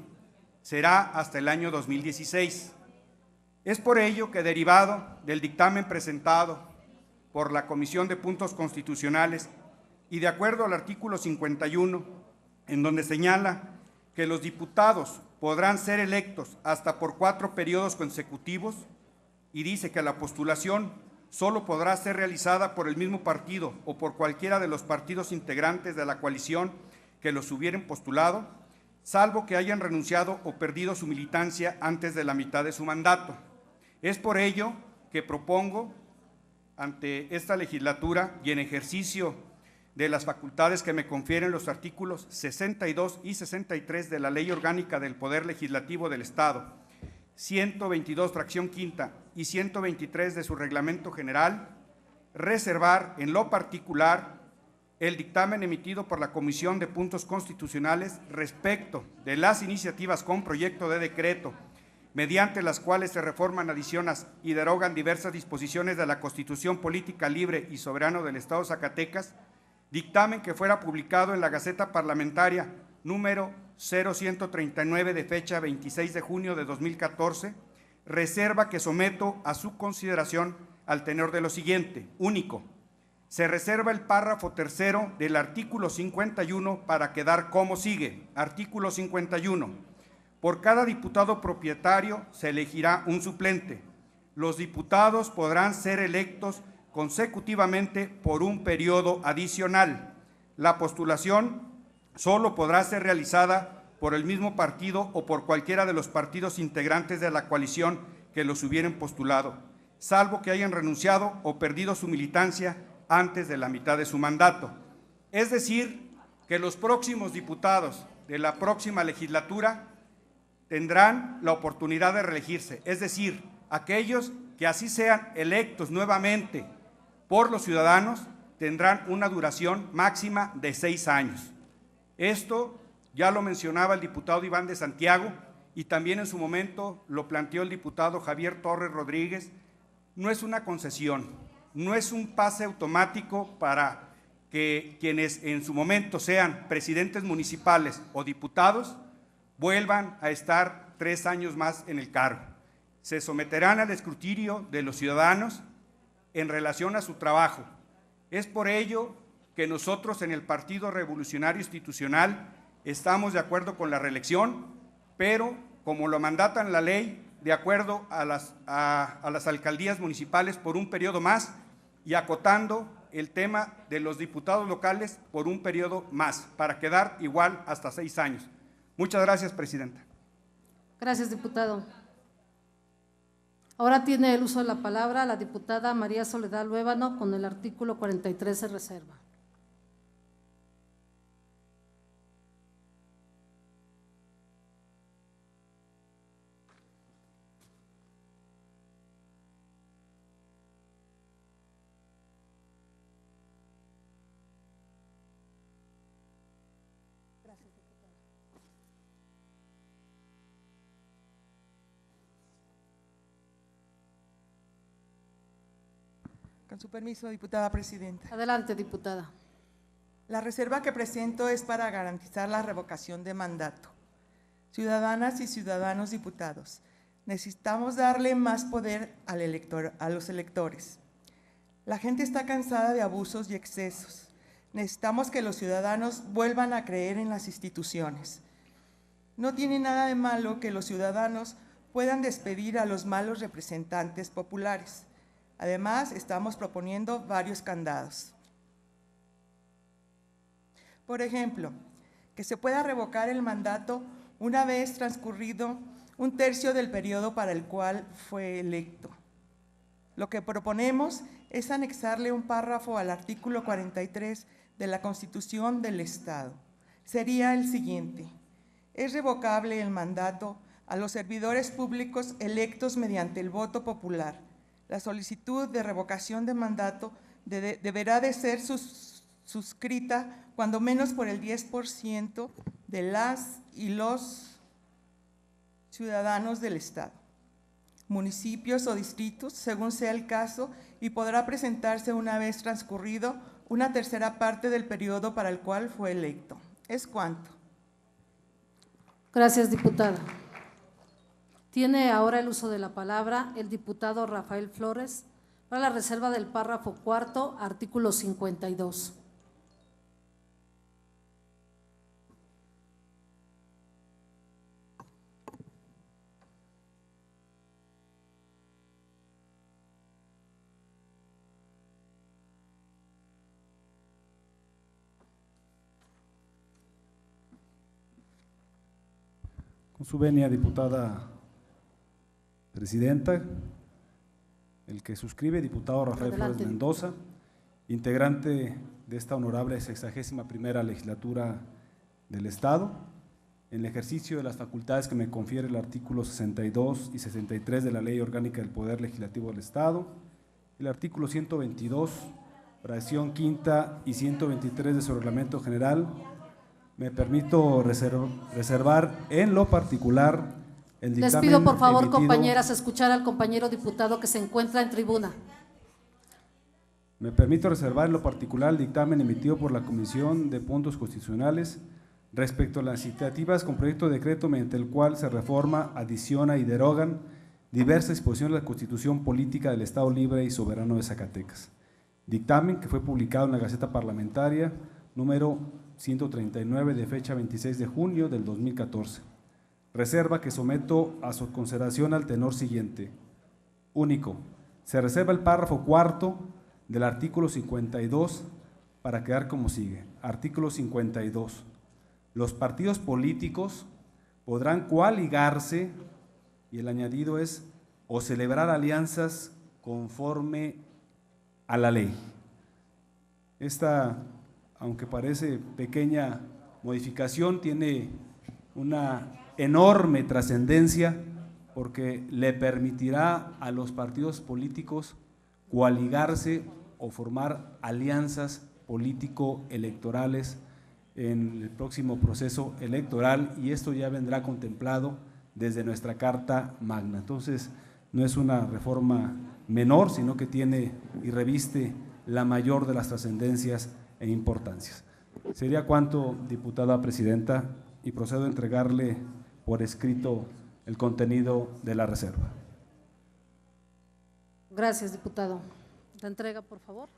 Será hasta el año 2016. Es por ello que, derivado del dictamen presentado por la Comisión de Puntos Constitucionales y de acuerdo al artículo 51, en donde señala que los diputados podrán ser electos hasta por 4 periodos consecutivos, y dice que la postulación solo podrá ser realizada por el mismo partido o por cualquiera de los partidos integrantes de la coalición que los hubieran postulado, salvo que hayan renunciado o perdido su militancia antes de la mitad de su mandato. Es por ello que propongo ante esta legislatura y en ejercicio de las facultades que me confieren los artículos 62 y 63 de la Ley Orgánica del Poder Legislativo del Estado, 122, fracción quinta, y 123 de su Reglamento General, reservar en lo particular el dictamen emitido por la Comisión de Puntos Constitucionales respecto de las iniciativas con proyecto de decreto, mediante las cuales se reforman, adicionan y derogan diversas disposiciones de la Constitución Política Libre y Soberana del Estado de Zacatecas, dictamen que fuera publicado en la Gaceta Parlamentaria número 0139 de fecha 26 de junio de 2014, reserva que someto a su consideración al tenor de lo siguiente. Único, se reserva el párrafo tercero del artículo 51 para quedar como sigue. Artículo 51. Por cada diputado propietario se elegirá un suplente. Los diputados podrán ser electos consecutivamente por un periodo adicional. La postulación solo podrá ser realizada por el mismo partido o por cualquiera de los partidos integrantes de la coalición que los hubieran postulado, salvo que hayan renunciado o perdido su militancia antes de la mitad de su mandato. Es decir, que los próximos diputados de la próxima legislatura tendrán la oportunidad de reelegirse, es decir, aquellos que así sean electos nuevamente por los ciudadanos tendrán una duración máxima de 6 años. Esto ya lo mencionaba el diputado Iván de Santiago y también en su momento lo planteó el diputado Javier Torres Rodríguez. No es una concesión, no es un pase automático para que quienes en su momento sean presidentes municipales o diputados vuelvan a estar 3 años más en el cargo. Se someterán al escrutinio de los ciudadanos en relación a su trabajo. Es por ello que nosotros en el Partido Revolucionario Institucional estamos de acuerdo con la reelección, pero como lo mandatan la ley, de acuerdo a las alcaldías municipales por un periodo más y acotando el tema de los diputados locales por un periodo más, para quedar igual hasta 6 años. Muchas gracias, Presidenta. Gracias, diputado. Ahora tiene el uso de la palabra la diputada María Soledad Luébano, con el artículo 43 se reserva. Con su permiso, diputada presidenta. Adelante, diputada. La reserva que presento es para garantizar la revocación de mandato. Ciudadanas y ciudadanos diputados, necesitamos darle más poder a los electores. La gente está cansada de abusos y excesos. Necesitamos que los ciudadanos vuelvan a creer en las instituciones. No tiene nada de malo que los ciudadanos puedan despedir a los malos representantes populares. Además, estamos proponiendo varios candados. Por ejemplo, que se pueda revocar el mandato una vez transcurrido 1/3 del periodo para el cual fue electo. Lo que proponemos es anexarle un párrafo al artículo 43 de la Constitución del Estado. Sería el siguiente: es revocable el mandato a los servidores públicos electos mediante el voto popular. La solicitud de revocación de mandato deberá de ser suscrita cuando menos por el 10% de las y los ciudadanos del Estado, municipios o distritos, según sea el caso, y podrá presentarse una vez transcurrido 1/3 parte del periodo para el cual fue electo. ¿Es cuánto? Gracias, diputada. Tiene ahora el uso de la palabra el diputado Rafael Flores para la reserva del párrafo cuarto, artículo 52. Con su venia, diputada presidenta, el que suscribe, diputado Rafael Flores Mendoza, integrante de esta honorable 61ª legislatura del Estado, en el ejercicio de las facultades que me confiere el artículo 62 y 63 de la Ley Orgánica del Poder Legislativo del Estado, el artículo 122, fracción quinta y 123 de su reglamento general, me permito reservar en lo particular el dictamen. Les pido por favor, emitido. compañeras, escuchar al compañero diputado que se encuentra en tribuna. Me permito reservar en lo particular el dictamen emitido por la Comisión de Puntos Constitucionales respecto a las iniciativas con proyecto de decreto mediante el cual se reforma, adiciona y derogan diversas disposiciones de la Constitución Política del Estado Libre y Soberano de Zacatecas. Dictamen que fue publicado en la Gaceta Parlamentaria número 139 de fecha 26 de junio del 2014. Reserva que someto a su consideración al tenor siguiente. Único, se reserva el párrafo cuarto del artículo 52 para quedar como sigue. Artículo 52. Los partidos políticos podrán coaligarse, y el añadido es, o celebrar alianzas conforme a la ley. Esta, aunque parece pequeña modificación, tiene una enorme trascendencia porque le permitirá a los partidos políticos coaligarse o formar alianzas político-electorales en el próximo proceso electoral, y esto ya vendrá contemplado desde nuestra Carta Magna. Entonces, no es una reforma menor, sino que tiene y reviste la mayor de las trascendencias e importancias. Sería cuanto, diputada presidenta, y procedo a entregarle por escrito el contenido de la reserva. Gracias, diputado. La entrega, por favor.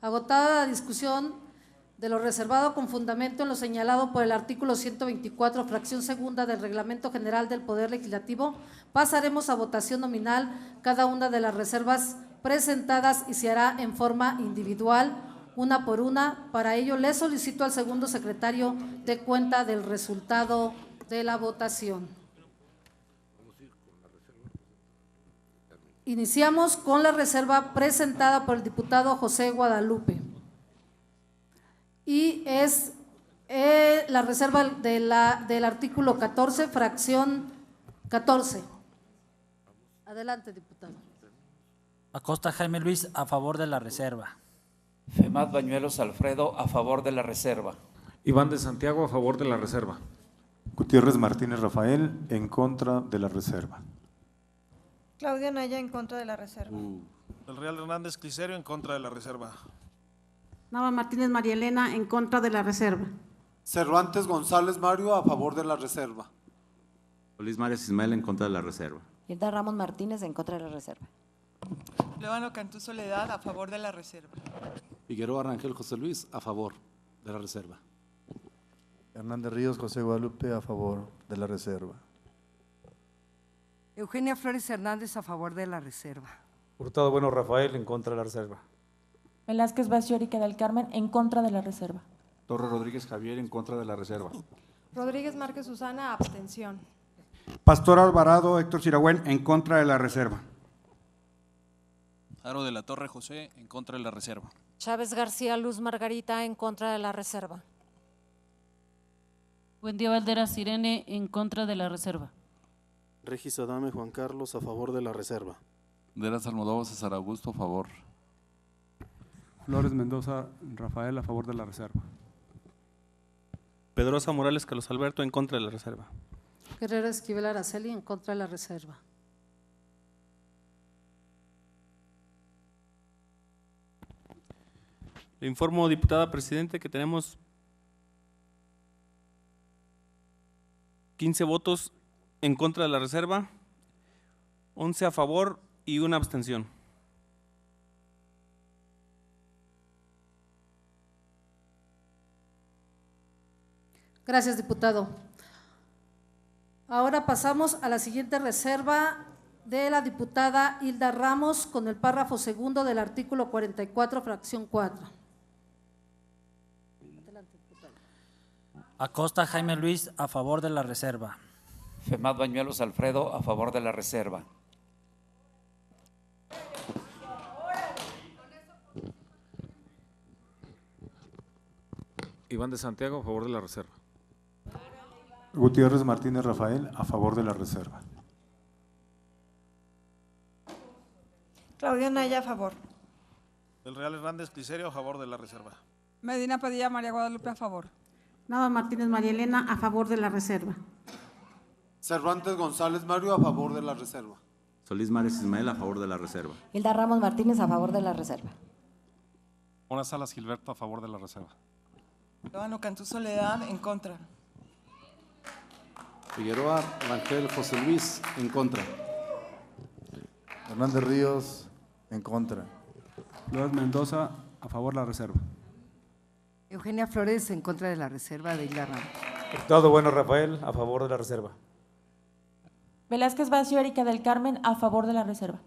Agotada la discusión de lo reservado con fundamento en lo señalado por el artículo 124, fracción segunda del Reglamento General del Poder Legislativo, pasaremos a votación nominal cada una de las reservas presentadas y se hará en forma individual, una por una. Para ello, le solicito al segundo secretario de cuenta del resultado de la votación. Iniciamos con la reserva presentada por el diputado José Guadalupe. Y es la reserva del artículo 14, fracción 14. Adelante, diputado. Acosta Jaime Luis, a favor de la reserva. Femad Bañuelos Alfredo, a favor de la reserva. Iván de Santiago, a favor de la reserva. Gutiérrez Martínez Rafael, en contra de la reserva. Claudia Naya, en contra de la reserva. El Real Hernández Cliserio, en contra de la reserva. Nava Martínez María Elena, en contra de la reserva. Cervantes González Mario, a favor de la reserva. Luis María Ismael, en contra de la reserva. Hilda Ramos Martínez, en contra de la reserva. Levano Cantú Soledad, a favor de la reserva. Figueroa Rangel José Luis, a favor de la reserva. Hernández Ríos José Guadalupe, a favor de la reserva. Eugenia Flores Hernández, a favor de la reserva. Hurtado Bueno Rafael, en contra de la reserva. Velázquez Baciorica del Carmen, en contra de la reserva. Torres Rodríguez Javier, en contra de la reserva. Rodríguez Márquez Susana, abstención. Pastor Alvarado Héctor Siragüen, en contra de la reserva. Aro de la Torre José, en contra de la reserva. Chávez García Luz Margarita, en contra de la reserva. Buendía Valderas Irene, en contra de la reserva. Regis Adame Juan Carlos, a favor de la reserva. De las Almodóvar César Augusto, a favor. Flores Mendoza Rafael, a favor de la reserva. Pedrosa Morales Carlos Alberto, en contra de la reserva. Guerrero Esquivel Araceli, en contra de la reserva. Le informo, diputada presidente, que tenemos 15 votos en contra de la reserva, 11 a favor y una abstención. Gracias, diputado. Ahora pasamos a la siguiente reserva de la diputada Hilda Ramos con el párrafo segundo del artículo 44, fracción 4. Acosta Jaime Luis, a favor de la reserva. Femad Bañuelos Alfredo, a favor de la reserva. Iván de Santiago, a favor de la reserva. Gutiérrez Martínez Rafael, a favor de la reserva. Claudia Naya, a favor. Del Real Hernández Cliserio, a favor de la reserva. Medina Padilla María Guadalupe, a favor. Nava Martínez María Elena, a favor de la reserva. Cervantes González Mario, a favor de la reserva. Solís Mares Ismael, a favor de la reserva. Hilda Ramos Martínez, a favor de la reserva. Mona Salas Gilberto, a favor de la reserva. Lóano Cantú Soledad, en contra. Figueroa Rangel José Luis, en contra. Hernández Ríos, en contra. Flores Mendoza, a favor de la reserva. Eugenia Flores, en contra de la reserva de Hilda Ramos. Diputado Bueno Rafael, a favor de la reserva. Velázquez Bacio Erika del Carmen, a favor de la reserva.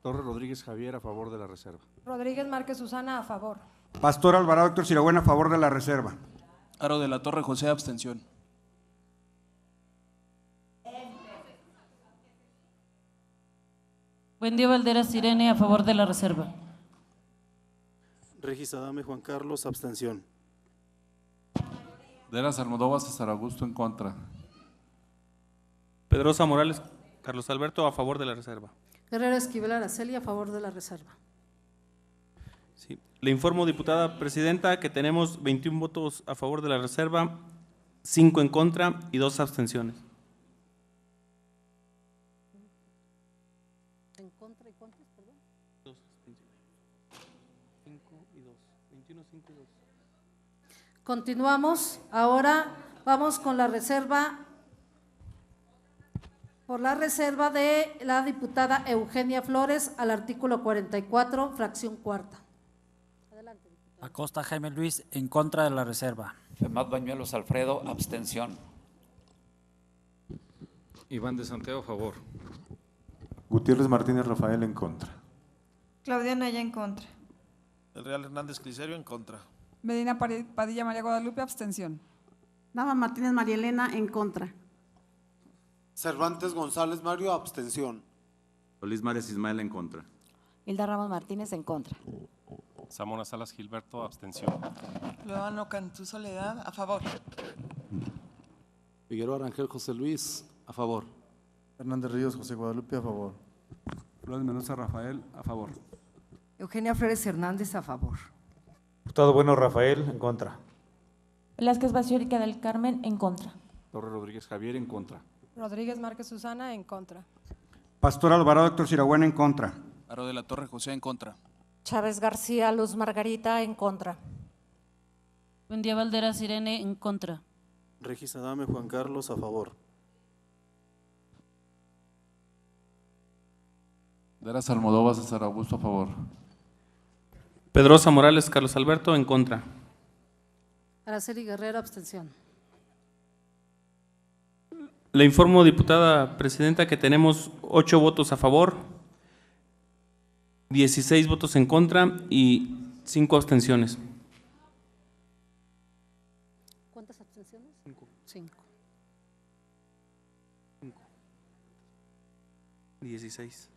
Torres Rodríguez Javier, a favor de la reserva. Rodríguez Márquez Susana, a favor. Pastor Alvarado Héctor Siragüen, a favor de la reserva. Aro de la Torre José, abstención. Buendía Valderas Irene, a favor de la reserva. Regis Adame Juan Carlos, abstención. De las Almodóvar César Augusto, en contra. Pedrosa Morales Carlos Alberto, a favor de la reserva. Guerrero Esquivel Araceli, a favor de la reserva. Sí. Le informo, diputada presidenta, que tenemos 21 votos a favor de la reserva, 5 en contra y 2 abstenciones. ¿En contra y cuántos, perdón? 2 abstenciones. 5 y 2. 21, 5 y 2. Continuamos. Ahora vamos con la reserva. Por la reserva de la diputada Eugenia Flores al artículo 44, fracción cuarta. Adelante, diputada. Acosta Jaime Luis, en contra de la reserva. Femad Bañuelos Alfredo, abstención. Iván de Santiago, a favor. Gutiérrez Martínez Rafael, en contra. Claudia Naya, en contra. El Real Hernández Cliserio, en contra. Medina Padilla María Guadalupe, abstención. Nava Martínez María Elena, en contra. Cervantes González Mario, abstención. Solís Mares Ismael, en contra. Hilda Ramos Martínez, en contra. Samona Salas Gilberto, abstención. Lóano Cantú Soledad, a favor. Figueroa Rangel José Luis, a favor. Hernández Ríos José Guadalupe, a favor. Flores Mendoza Rafael, a favor. Eugenia Flores Hernández, a favor. Diputado Bueno Rafael, en contra. Velázquez Bacio Erika del Carmen, en contra. Torres Rodríguez Javier, en contra. Rodríguez Márquez Susana, en contra. Pastor Alvarado Héctor Siragüen, en contra. Aro de la Torre José, en contra. Chávez García Luz Margarita, en contra. Buendía Valderas Irene, en contra. Regis Adame Juan Carlos, a favor. De las Almodóvar César Augusto, a favor. Pedrosa Morales Carlos Alberto, en contra. Araceli Guerrero, abstención. Le informo, diputada presidenta, que tenemos 8 votos a favor, 16 votos en contra y 5 abstenciones. ¿Cuántas abstenciones? 5. 16.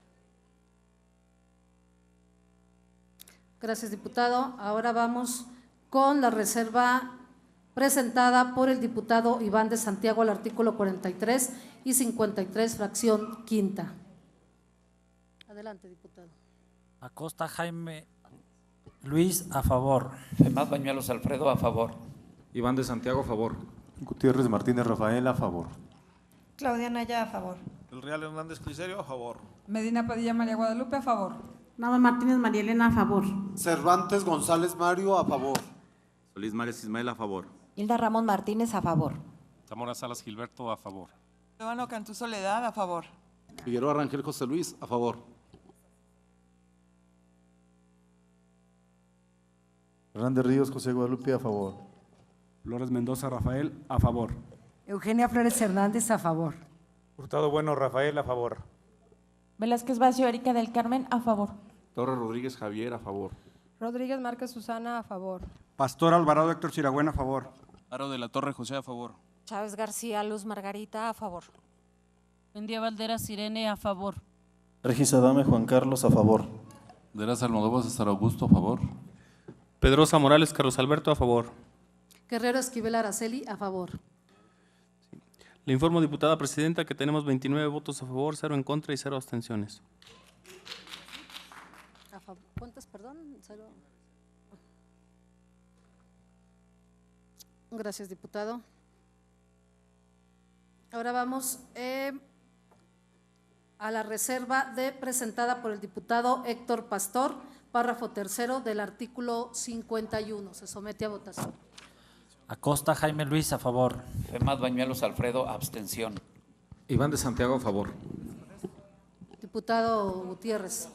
Gracias, diputado. Ahora vamos con la reserva presentada por el diputado Iván de Santiago al artículo 43 y 53, fracción quinta. Adelante, diputado. Acosta Jaime Luis, a favor. Femad Bañuelos Alfredo, a favor. Iván de Santiago, a favor. Gutiérrez Martínez Rafael, a favor. Claudia Naya, a favor. El Real Hernández Cliserio, a favor. Medina Padilla María Guadalupe, a favor. Nava Martínez María Elena, a favor. Cervantes González Mario, a favor. Solís Mares Ismael, a favor. Hilda Ramos Martínez, a favor. Samona Salas Gilberto, a favor. Lóano Cantú Soledad, a favor. Figueroa Rangel José Luis, a favor. Hernández Ríos José Guadalupe, a favor. Flores Mendoza Rafael, a favor. Eugenia Flores Hernández, a favor. Hurtado Bueno Rafael, a favor. Velázquez Bacio Erika del Carmen, a favor. Torres Rodríguez Javier, a favor. Rodríguez Márquez Susana, a favor. Pastor Alvarado Héctor Siragüen, a favor. Aro de la Torre José, a favor. Chávez García Luz Margarita, a favor. Buendía Valderas Irene, a favor. Regis Adame Juan Carlos, a favor. De las Almodóvar César Augusto, a favor. Pedrosa Morales Carlos Alberto, a favor. Guerrero Esquivel Araceli, a favor. Le informo, diputada presidenta, que tenemos 29 votos a favor, 0 en contra y 0 abstenciones. ¿Cuántas, perdón? 0. Gracias, diputado. Ahora vamos a la reserva presentada por el diputado Héctor Pastor, párrafo tercero del artículo 51. Se somete a votación. Acosta Jaime Luis, a favor. Femad Bañuelos Alfredo, abstención. Iván de Santiago, a favor. Diputado Gutiérrez.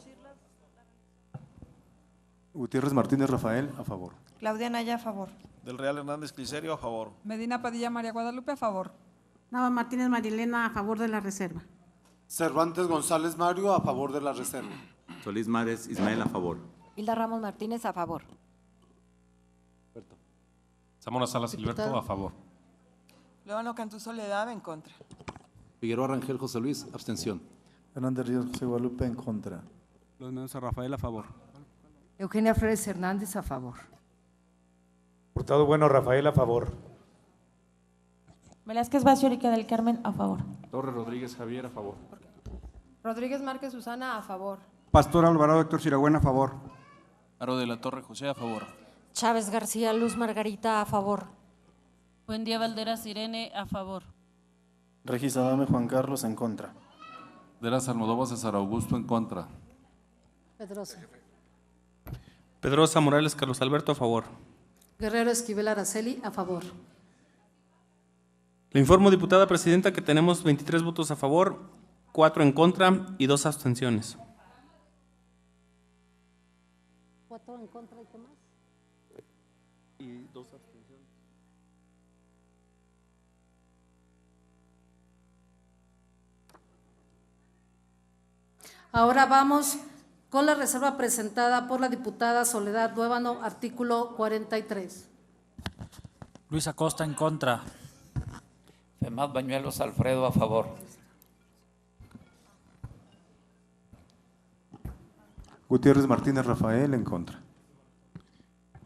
Gutiérrez Martínez Rafael, a favor. Claudia Naya, a favor. Del Real Hernández Cliserio, a favor. Medina Padilla María Guadalupe, a favor. Nava Martínez Marielena, a favor de la reserva. Cervantes González Mario, a favor de la reserva. Solís Mares Ismael, a favor. Hilda Ramos Martínez, a favor. Zamora Salas Gilberto, a favor. Luevano Cantú Soledad, en contra. Figueroa Rangel José Luis, abstención. Hernández Ríos José Guadalupe, en contra. Los Mendoza Rafael, a favor. Eugenia Flores Hernández, a favor. Hurtado Bueno Rafael, a favor. Velázquez Bacio Erika del Carmen, a favor. Torres Rodríguez Javier, a favor. Rodríguez Márquez Susana, a favor. Pastor Alvarado Héctor Siragüen, a favor. Aro de la Torre José, a favor. Chávez García Luz Margarita, a favor. Buendía Valderas Irene, a favor. Regis Adame Juan Carlos, en contra. De las Almodóvar César Augusto, en contra. Pedrosa. Pedrosa Morales Carlos Alberto, a favor. Guerrero Esquivel Araceli, a favor. Le informo, diputada presidenta, que tenemos 23 votos a favor, 4 en contra y 2 abstenciones. 4 en contra y qué más. Y 2 abstenciones. Ahora vamos con la reserva presentada por la diputada Soledad Luevano, artículo 43. Luis Acosta, en contra. Femad Bañuelos Alfredo, a favor. Gutiérrez Martínez Rafael, en contra.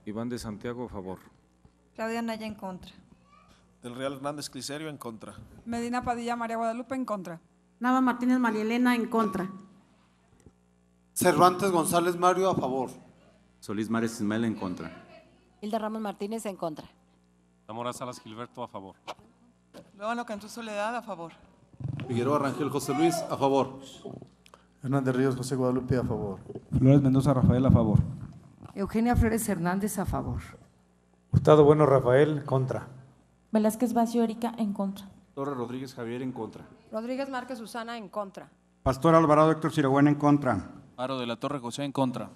Iván de Santiago, a favor. Claudia Naya, en contra. Del Real Hernández Cliserio, en contra. Medina Padilla María Guadalupe, en contra. Nava Martínez Marielena, en contra. Cervantes González Mario, a favor. Solís Mares Ismael, en contra. Hilda Ramos Martínez, en contra. Zamora Salas Gilberto, a favor. Luevano Cantú Soledad, a favor. Figueroa Rangel José Luis, a favor. Hernández Ríos José Guadalupe, a favor. Flores Mendoza Rafael, a favor. Eugenia Flores Hernández, a favor. Hurtado Bueno Rafael, contra. Velázquez Bacio Erika, en contra. Torres Rodríguez Javier, en contra. Rodríguez Márquez Susana, en contra. Pastor Alvarado Héctor Siragüen, en contra. Aro de la Torre José, en contra.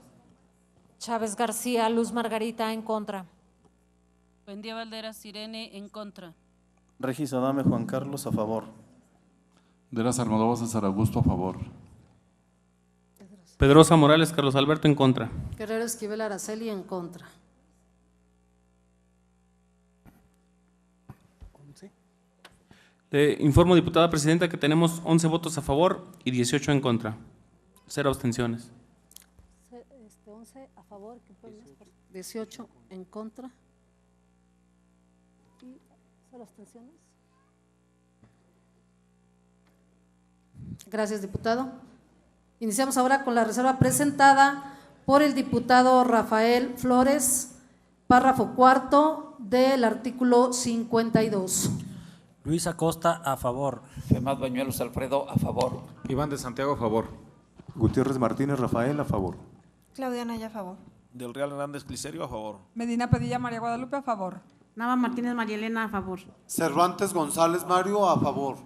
Chávez García Luz Margarita, en contra. Buendía Valderas Irene, en contra. Regis Adame Juan Carlos, a favor. De las Almodóvar César Augusto, a favor. Pedrosa Morales Carlos Alberto, en contra. Guerrero Esquivel Araceli, en contra. Le informo, diputada presidenta, que tenemos 11 votos a favor y 18 en contra. 0 abstenciones. 11 a favor, 18 en contra. ¿Y 0 abstenciones? Gracias, diputado. Iniciamos ahora con la reserva presentada por el diputado Rafael Flores, párrafo cuarto del artículo 52. Luis Acosta, a favor. Femad Bañuelos Alfredo, a favor. Iván de Santiago, a favor. Gutiérrez Martínez Rafael, a favor. Claudia Naya, a favor. Del Real Hernández Cliserio, a favor. Medina Padilla María Guadalupe, a favor. Nava Martínez Marielena, a favor. Cervantes González Mario, a favor.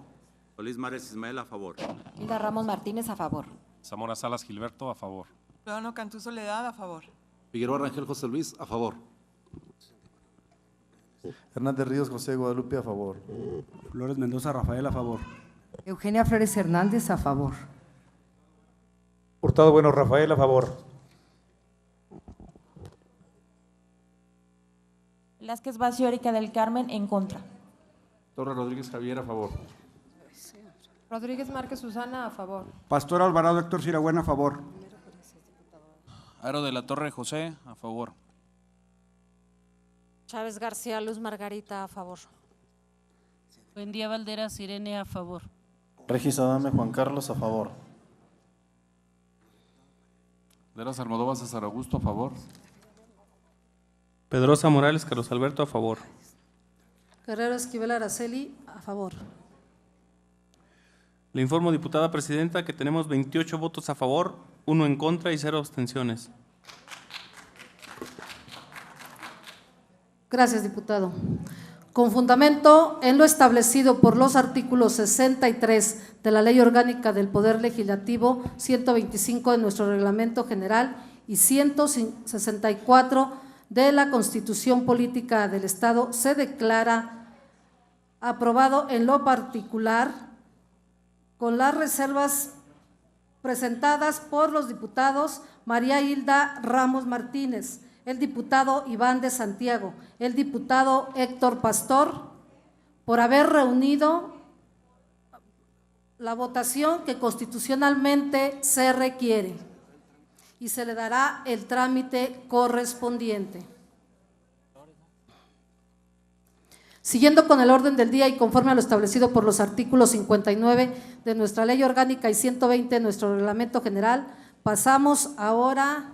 Solís Mares Ismael, a favor. Hilda Ramos Martínez, a favor. Zamora Salas Gilberto, a favor. Luevano Cantú Soledad, a favor. Figueroa Rangel José Luis, a favor. Hernández Ríos José Guadalupe, a favor. Flores Mendoza Rafael, a favor. Eugenia Flores Hernández, a favor. Hurtado Bueno Rafael, a favor. Velázquez Bacio Erika del Carmen, en contra. Torres Rodríguez Javier, a favor. Rodríguez Márquez Susana, a favor. Pastor Alvarado Héctor Siragüen, a favor. Aro de la Torre José, a favor. Chávez García Luz Margarita, a favor. Buendía Valderas Irene, a favor. Regis Adame Juan Carlos, a favor. De las Almodóvar César Augusto, a favor. Pedrosa Morales Carlos Alberto, a favor. Guerrero Esquivel Araceli, a favor. Le informo, diputada presidenta, que tenemos 28 votos a favor, 1 en contra y 0 abstenciones. Gracias, diputado. Con fundamento en lo establecido por los artículos 63 de la Ley Orgánica del Poder Legislativo, 125 de nuestro Reglamento General y 164 de la Constitución Política del Estado, se declara aprobado en lo particular con las reservas presentadas por los diputados María Hilda Ramos Martínez, el diputado Iván de Santiago, el diputado Héctor Pastor, por haber reunido la votación que constitucionalmente se requiere, y se le dará el trámite correspondiente. Siguiendo con el orden del día y conforme a lo establecido por los artículos 59 de nuestra Ley Orgánica y 120 de nuestro Reglamento General, pasamos ahora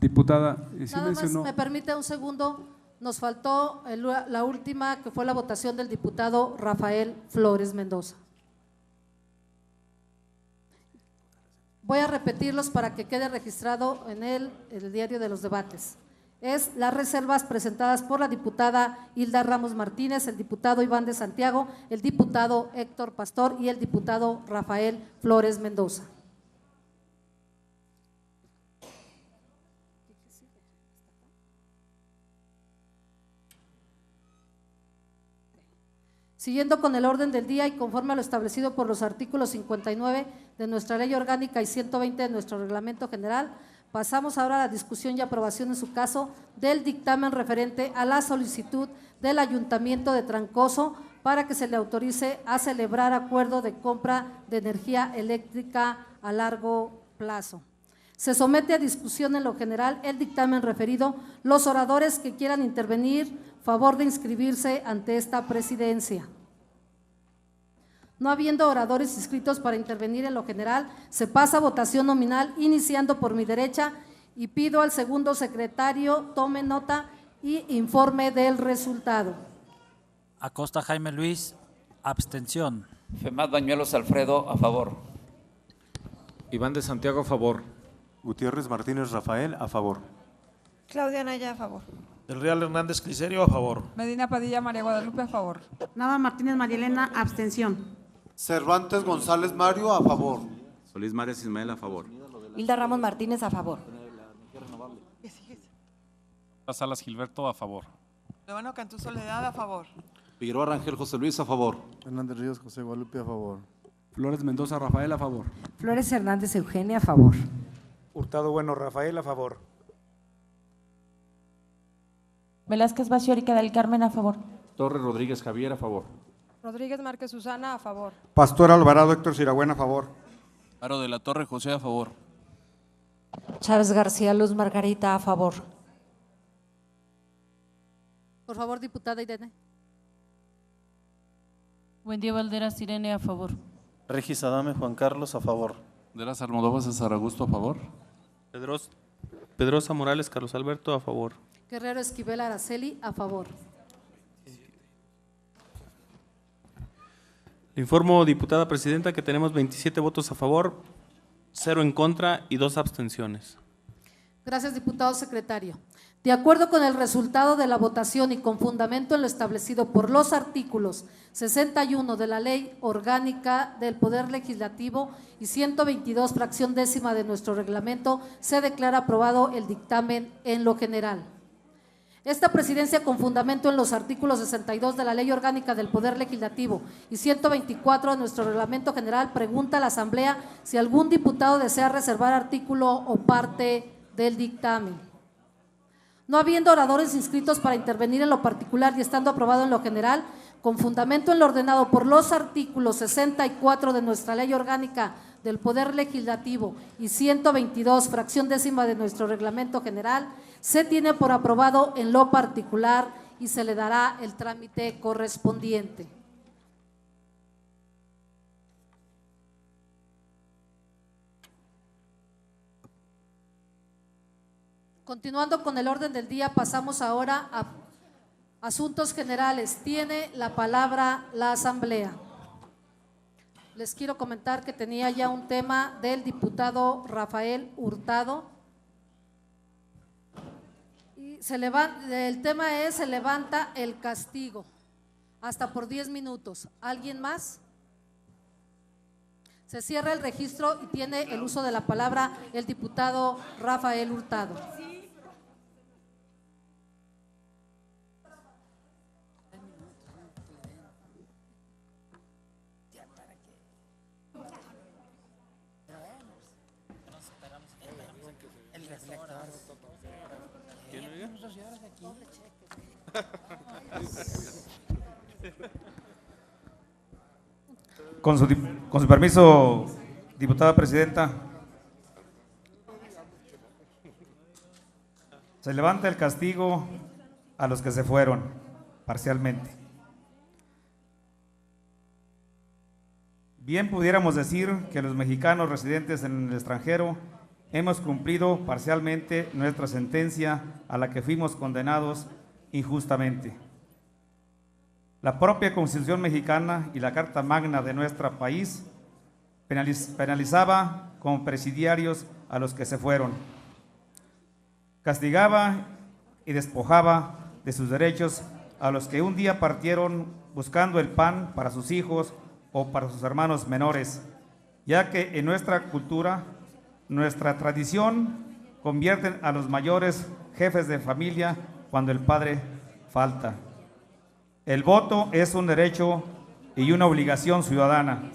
Diputada, sí nada más, mencionó. me permite un segundo, nos faltó la última, que fue la votación del diputado Rafael Flores Mendoza. Voy a repetirlos para que quede registrado en el diario de los debates. Es las reservas presentadas por la diputada Hilda Ramos Martínez, el diputado Iván de Santiago, el diputado Héctor Pastor y el diputado Rafael Flores Mendoza. Siguiendo con el orden del día y conforme a lo establecido por los artículos 59 de nuestra Ley Orgánica y 120 de nuestro Reglamento General, pasamos ahora a la discusión y aprobación en su caso del dictamen referente a la solicitud del Ayuntamiento de Trancoso para que se le autorice a celebrar acuerdo de compra de energía eléctrica a largo plazo. Se somete a discusión en lo general el dictamen referido. Los oradores que quieran intervenir, favor de inscribirse ante esta presidencia. No habiendo oradores inscritos para intervenir en lo general, se pasa a votación nominal, iniciando por mi derecha, y pido al segundo secretario tome nota y informe del resultado. Acosta Jaime Luis, abstención. Femad Bañuelos Alfredo, a favor. Iván de Santiago, a favor. Gutiérrez Martínez Rafael, a favor. Claudia Naya, a favor. Del Real Hernández Cliserio, a favor. Medina Padilla María Guadalupe, a favor. Nava Martínez María Elena, abstención. Cervantes González Mario, a favor. Solís Mares Ismael, a favor. Hilda Ramos Martínez, a favor. Salas Gilberto, a favor. Luevano Cantú Soledad, a favor. Figueroa Rangel José Luis, a favor. Hernández Ríos José Guadalupe, a favor. Flores Mendoza Rafael, a favor. Flores Hernández Eugenia, a favor. Hurtado Bueno Rafael, a favor. Velázquez Bacio Erika del Carmen, a favor. Torres Rodríguez Javier, a favor. Rodríguez Márquez Susana, a favor. Pastor Alvarado Héctor Siragüen, a favor. Aro de la Torre José, a favor. Chávez García Luz Margarita, a favor. Por favor, diputada Irene. Buendía Valderas Irene, a favor. Regis Adame Juan Carlos, a favor. De las Almodóvar César Augusto, a favor. Pedrosa Morales Carlos Alberto, a favor. Guerrero Esquivel Araceli, a favor. Le informo, diputada presidenta, que tenemos 27 votos a favor, 0 en contra y 2 abstenciones. Gracias, diputado secretario. De acuerdo con el resultado de la votación y con fundamento en lo establecido por los artículos 61 de la Ley Orgánica del Poder Legislativo y 122, fracción décima de nuestro reglamento, se declara aprobado el dictamen en lo general. Esta presidencia, con fundamento en los artículos 62 de la Ley Orgánica del Poder Legislativo y 124 de nuestro Reglamento General, pregunta a la Asamblea si algún diputado desea reservar artículo o parte del dictamen. No habiendo oradores inscritos para intervenir en lo particular y estando aprobado en lo general, con fundamento en lo ordenado por los artículos 64 de nuestra Ley Orgánica del Poder Legislativo y 122, fracción décima de nuestro Reglamento General, se tiene por aprobado en lo particular y se le dará el trámite correspondiente. Continuando con el orden del día, pasamos ahora a asuntos generales. Tiene la palabra la Asamblea. Les quiero comentar que tenía ya un tema del diputado Rafael Hurtado. Y el tema es: se levanta el castigo, hasta por 10 minutos. ¿Alguien más? Se cierra el registro y tiene el uso de la palabra el diputado Rafael Hurtado. Con su permiso, diputada presidenta. Se levanta el castigo a los que se fueron parcialmente. Bien pudiéramos decir que los mexicanos residentes en el extranjero hemos cumplido parcialmente nuestra sentencia a la que fuimos condenados injustamente. La propia Constitución mexicana y la Carta Magna de nuestro país penalizaba como presidiarios a los que se fueron, castigaba y despojaba de sus derechos a los que un día partieron buscando el pan para sus hijos o para sus hermanos menores, ya que en nuestra cultura, nuestra tradición, convierten a los mayores jefes de familia cuando el padre falta. El voto es un derecho y una obligación ciudadana.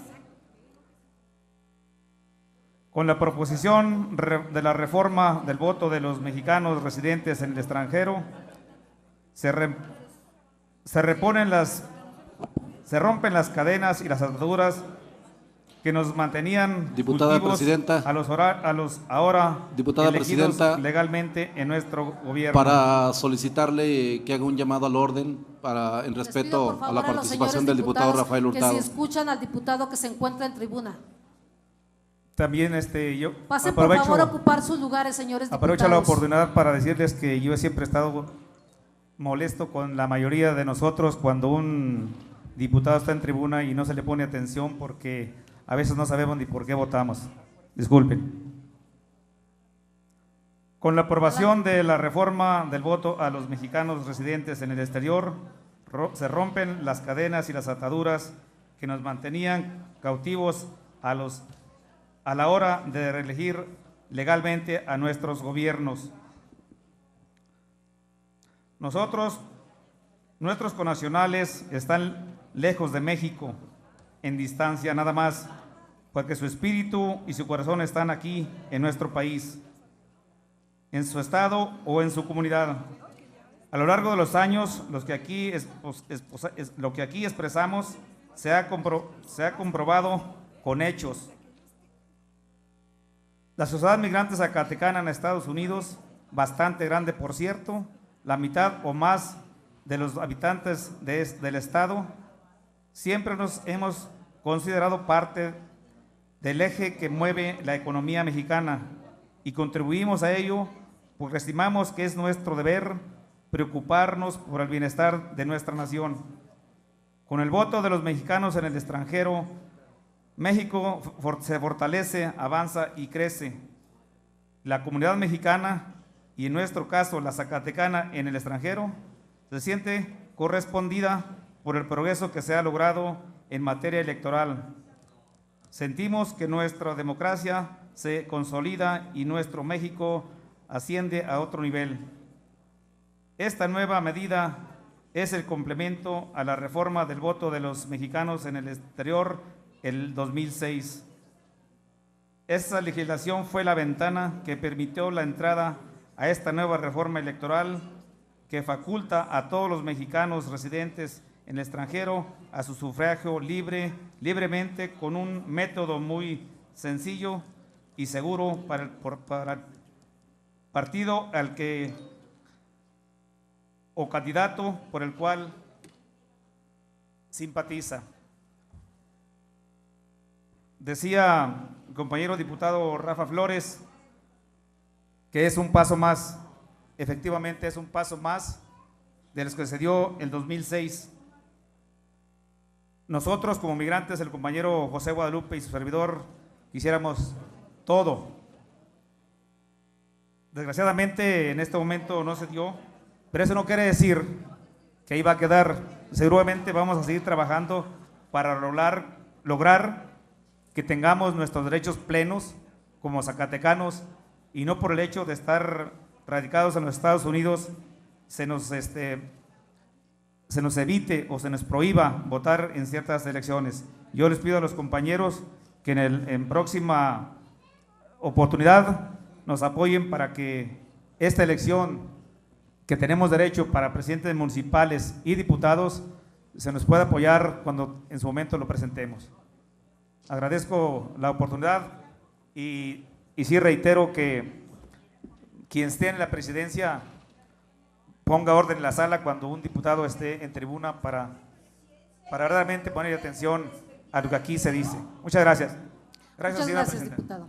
Con la proposición de la reforma del voto de los mexicanos residentes en el extranjero, se rompen las cadenas y las ataduras que nos mantenían Diputada presidenta, a los ahora diputada elegidos presidenta, legalmente en nuestro gobierno. para solicitarle que haga un llamado al orden en respeto a la participación del diputado Rafael Hurtado. Que si escuchan al diputado que se encuentra en tribuna. También yo Pasen por favor a ocupar sus lugares, señores diputados. Aprovecho la oportunidad para decirles que yo siempre he estado molesto con la mayoría de nosotros cuando un diputado está en tribuna y no se le pone atención, porque a veces no sabemos ni por qué votamos. Disculpen. Con la aprobación de la reforma del voto a los mexicanos residentes en el exterior, se rompen las cadenas y las ataduras que nos mantenían cautivos a la hora de reelegir legalmente a nuestros gobiernos. Nuestros connacionales están lejos de México, en distancia nada más, porque su espíritu y su corazón están aquí en nuestro país, en su estado o en su comunidad. A lo largo de los años, lo que aquí expresamos se ha comprobado con hechos. La sociedad migrante zacatecana en Estados Unidos, bastante grande por cierto, la mitad o más de los habitantes del estado, siempre nos hemos considerado parte del eje que mueve la economía mexicana y contribuimos a ello porque estimamos que es nuestro deber preocuparnos por el bienestar de nuestra nación. Con el voto de los mexicanos en el extranjero, México se fortalece, avanza y crece. La comunidad mexicana, y en nuestro caso la zacatecana en el extranjero, se siente correspondida por el progreso que se ha logrado en materia electoral. Sentimos que nuestra democracia se consolida y nuestro México asciende a otro nivel. Esta nueva medida es el complemento a la reforma del voto de los mexicanos en el exterior el 2006. Esta legislación fue la ventana que permitió la entrada a esta nueva reforma electoral que faculta a todos los mexicanos residentes en el extranjero a su sufragio libremente con un método muy sencillo y seguro para el partido al que o candidato por el cual simpatiza. Decía el compañero diputado Rafa Flores que es un paso más, efectivamente es un paso más de los que se dio en 2006. Nosotros como migrantes, el compañero José Guadalupe y su servidor, quisiéramos todo. Desgraciadamente en este momento no se dio, pero eso no quiere decir que ahí va a quedar. Seguramente vamos a seguir trabajando para lograr que tengamos nuestros derechos plenos como zacatecanos y no por el hecho de estar radicados en los Estados Unidos se nos evite o se nos prohíba votar en ciertas elecciones. Yo les pido a los compañeros que en próxima oportunidad nos apoyen para que esta elección que tenemos derecho para presidentes municipales y diputados se nos pueda apoyar cuando en su momento lo presentemos. Agradezco la oportunidad y sí reitero que quien esté en la presidencia ponga orden en la sala cuando un diputado esté en tribuna para realmente poner atención a lo que aquí se dice. Muchas gracias. Muchas gracias, diputado.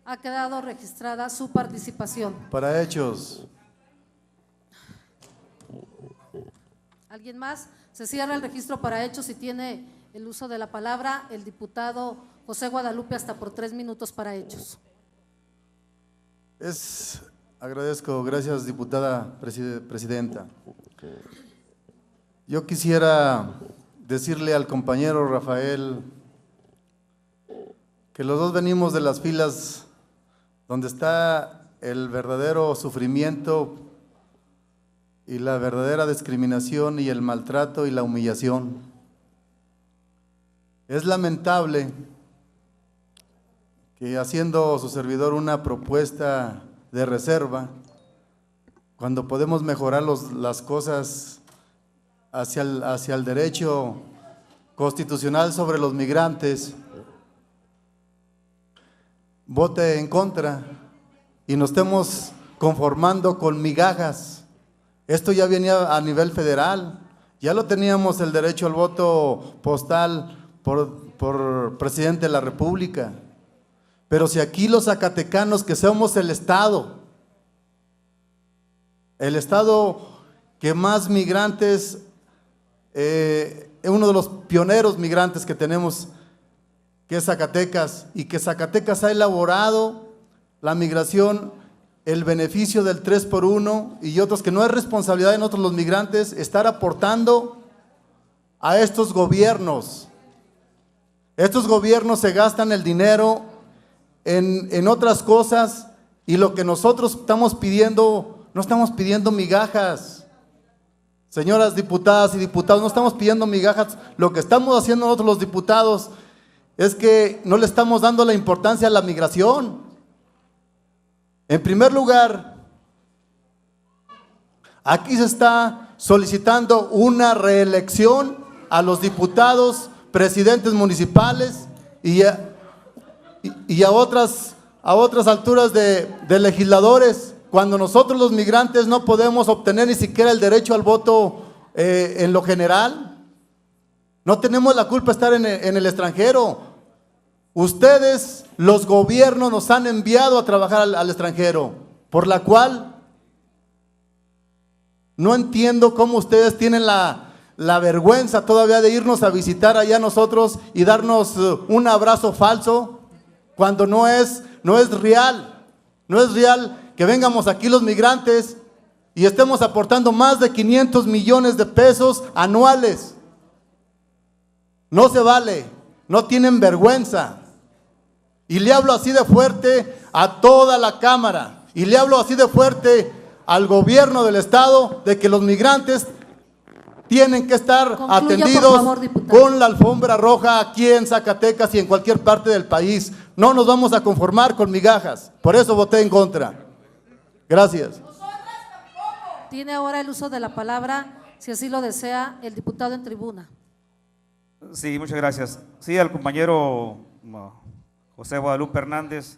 Ha quedado registrada su participación. Para hechos. ¿Alguien más? Se cierra el registro para hechos y tiene el uso de la palabra el diputado José Guadalupe hasta por 3 minutos para hechos. Agradezco, gracias diputada presidenta. Yo quisiera decirle al compañero Rafael que los dos venimos de las filas donde está el verdadero sufrimiento y la verdadera discriminación y el maltrato y la humillación. Es lamentable que haciendo su servidor una propuesta de reserva, cuando podemos mejorar las cosas hacia el derecho constitucional sobre los migrantes, vote en contra y nos estemos conformando con migajas. Esto ya venía a nivel federal, ya lo teníamos el derecho al voto postal por presidente de la República. Pero si aquí los zacatecanos que somos el estado que más migrantes, uno de los pioneros migrantes que tenemos, que es Zacatecas, y que Zacatecas ha elaborado la migración, el beneficio del 3x1 y otros que no es responsabilidad de nosotros los migrantes estar aportando a estos gobiernos. Estos gobiernos se gastan el dinero en otras cosas y lo que nosotros estamos pidiendo, no estamos pidiendo migajas. Señoras diputadas y diputados, no estamos pidiendo migajas. Lo que estamos haciendo nosotros los diputados es que no le estamos dando la importancia a la migración. En primer lugar, aquí se está solicitando una reelección a los diputados, presidentes municipales y a otras alturas de legisladores, cuando nosotros los migrantes no podemos obtener ni siquiera el derecho al voto en lo general. No tenemos la culpa de estar en el extranjero. Ustedes, los gobiernos, nos han enviado a trabajar al extranjero, por la cual no entiendo cómo ustedes tienen la vergüenza todavía de irnos a visitar allá nosotros y darnos un abrazo falso, cuando no es real. No es real que vengamos aquí los migrantes y estemos aportando más de 500 millones de pesos anuales. No se vale, no tienen vergüenza. Y le hablo así de fuerte a toda la Cámara, y le hablo así de fuerte al gobierno del Estado de que los migrantes tienen que estar Concluya, atendidos por favor, diputado. con la alfombra roja aquí en Zacatecas y en cualquier parte del país. No nos vamos a conformar con migajas. Por eso voté en contra. Gracias. Tiene ahora el uso de la palabra, si así lo desea, el diputado en tribuna. Sí, muchas gracias. Sí, al compañero José Guadalupe Hernández,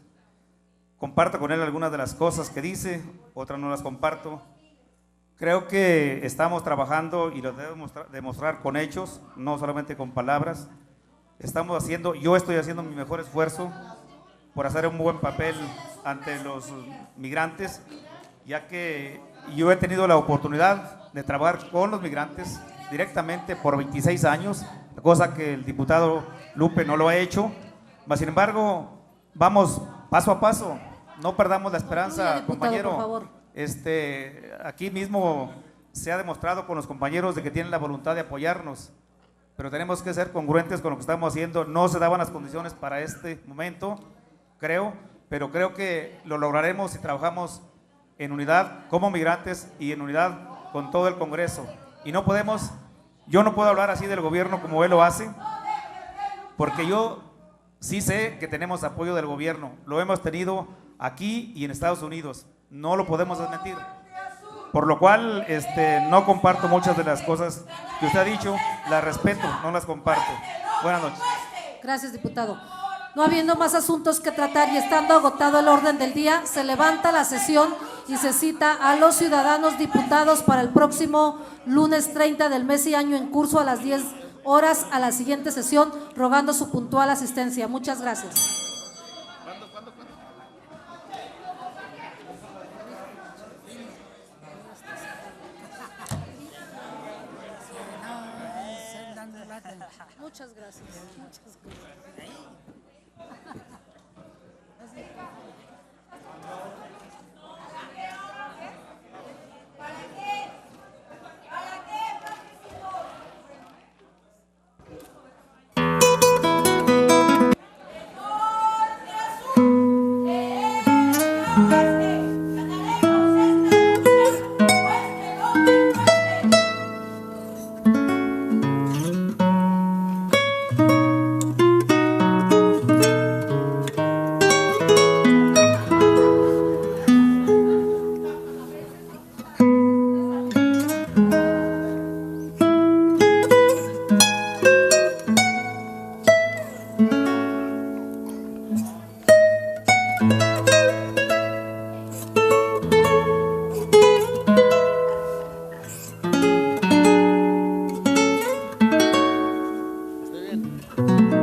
comparto con él algunas de las cosas que dice, otras no las comparto. Creo que estamos trabajando y lo debemos demostrar con hechos, no solamente con palabras. Yo estoy haciendo mi mejor esfuerzo por hacer un buen papel ante los migrantes, ya que yo he tenido la oportunidad de trabajar con los migrantes directamente por 26 años, cosa que el diputado Lupe no lo ha hecho. Sin embargo, vamos paso a paso, no perdamos la esperanza, diputado, compañero. por favor. Aquí mismo se ha demostrado con los compañeros de que tienen la voluntad de apoyarnos, pero tenemos que ser congruentes con lo que estamos haciendo. No se daban las condiciones para este momento, pero creo que lo lograremos si trabajamos en unidad como migrantes y en unidad con todo el Congreso. Y yo no puedo hablar así del gobierno como él lo hace, porque yo sí sé que tenemos apoyo del gobierno, lo hemos tenido aquí y en Estados Unidos, no lo podemos desmentir. Por lo cual no comparto muchas de las cosas que usted ha dicho, las respeto, no las comparto. Buenas noches. Gracias, diputado. No habiendo más asuntos que tratar y estando agotado el orden del día, se levanta la sesión y se cita a los ciudadanos diputados para el próximo lunes 30 del mes y año en curso a las 10 horas a la siguiente sesión, rogando su puntual asistencia. Muchas gracias. Muchas gracias. Muchas gracias. Está bien.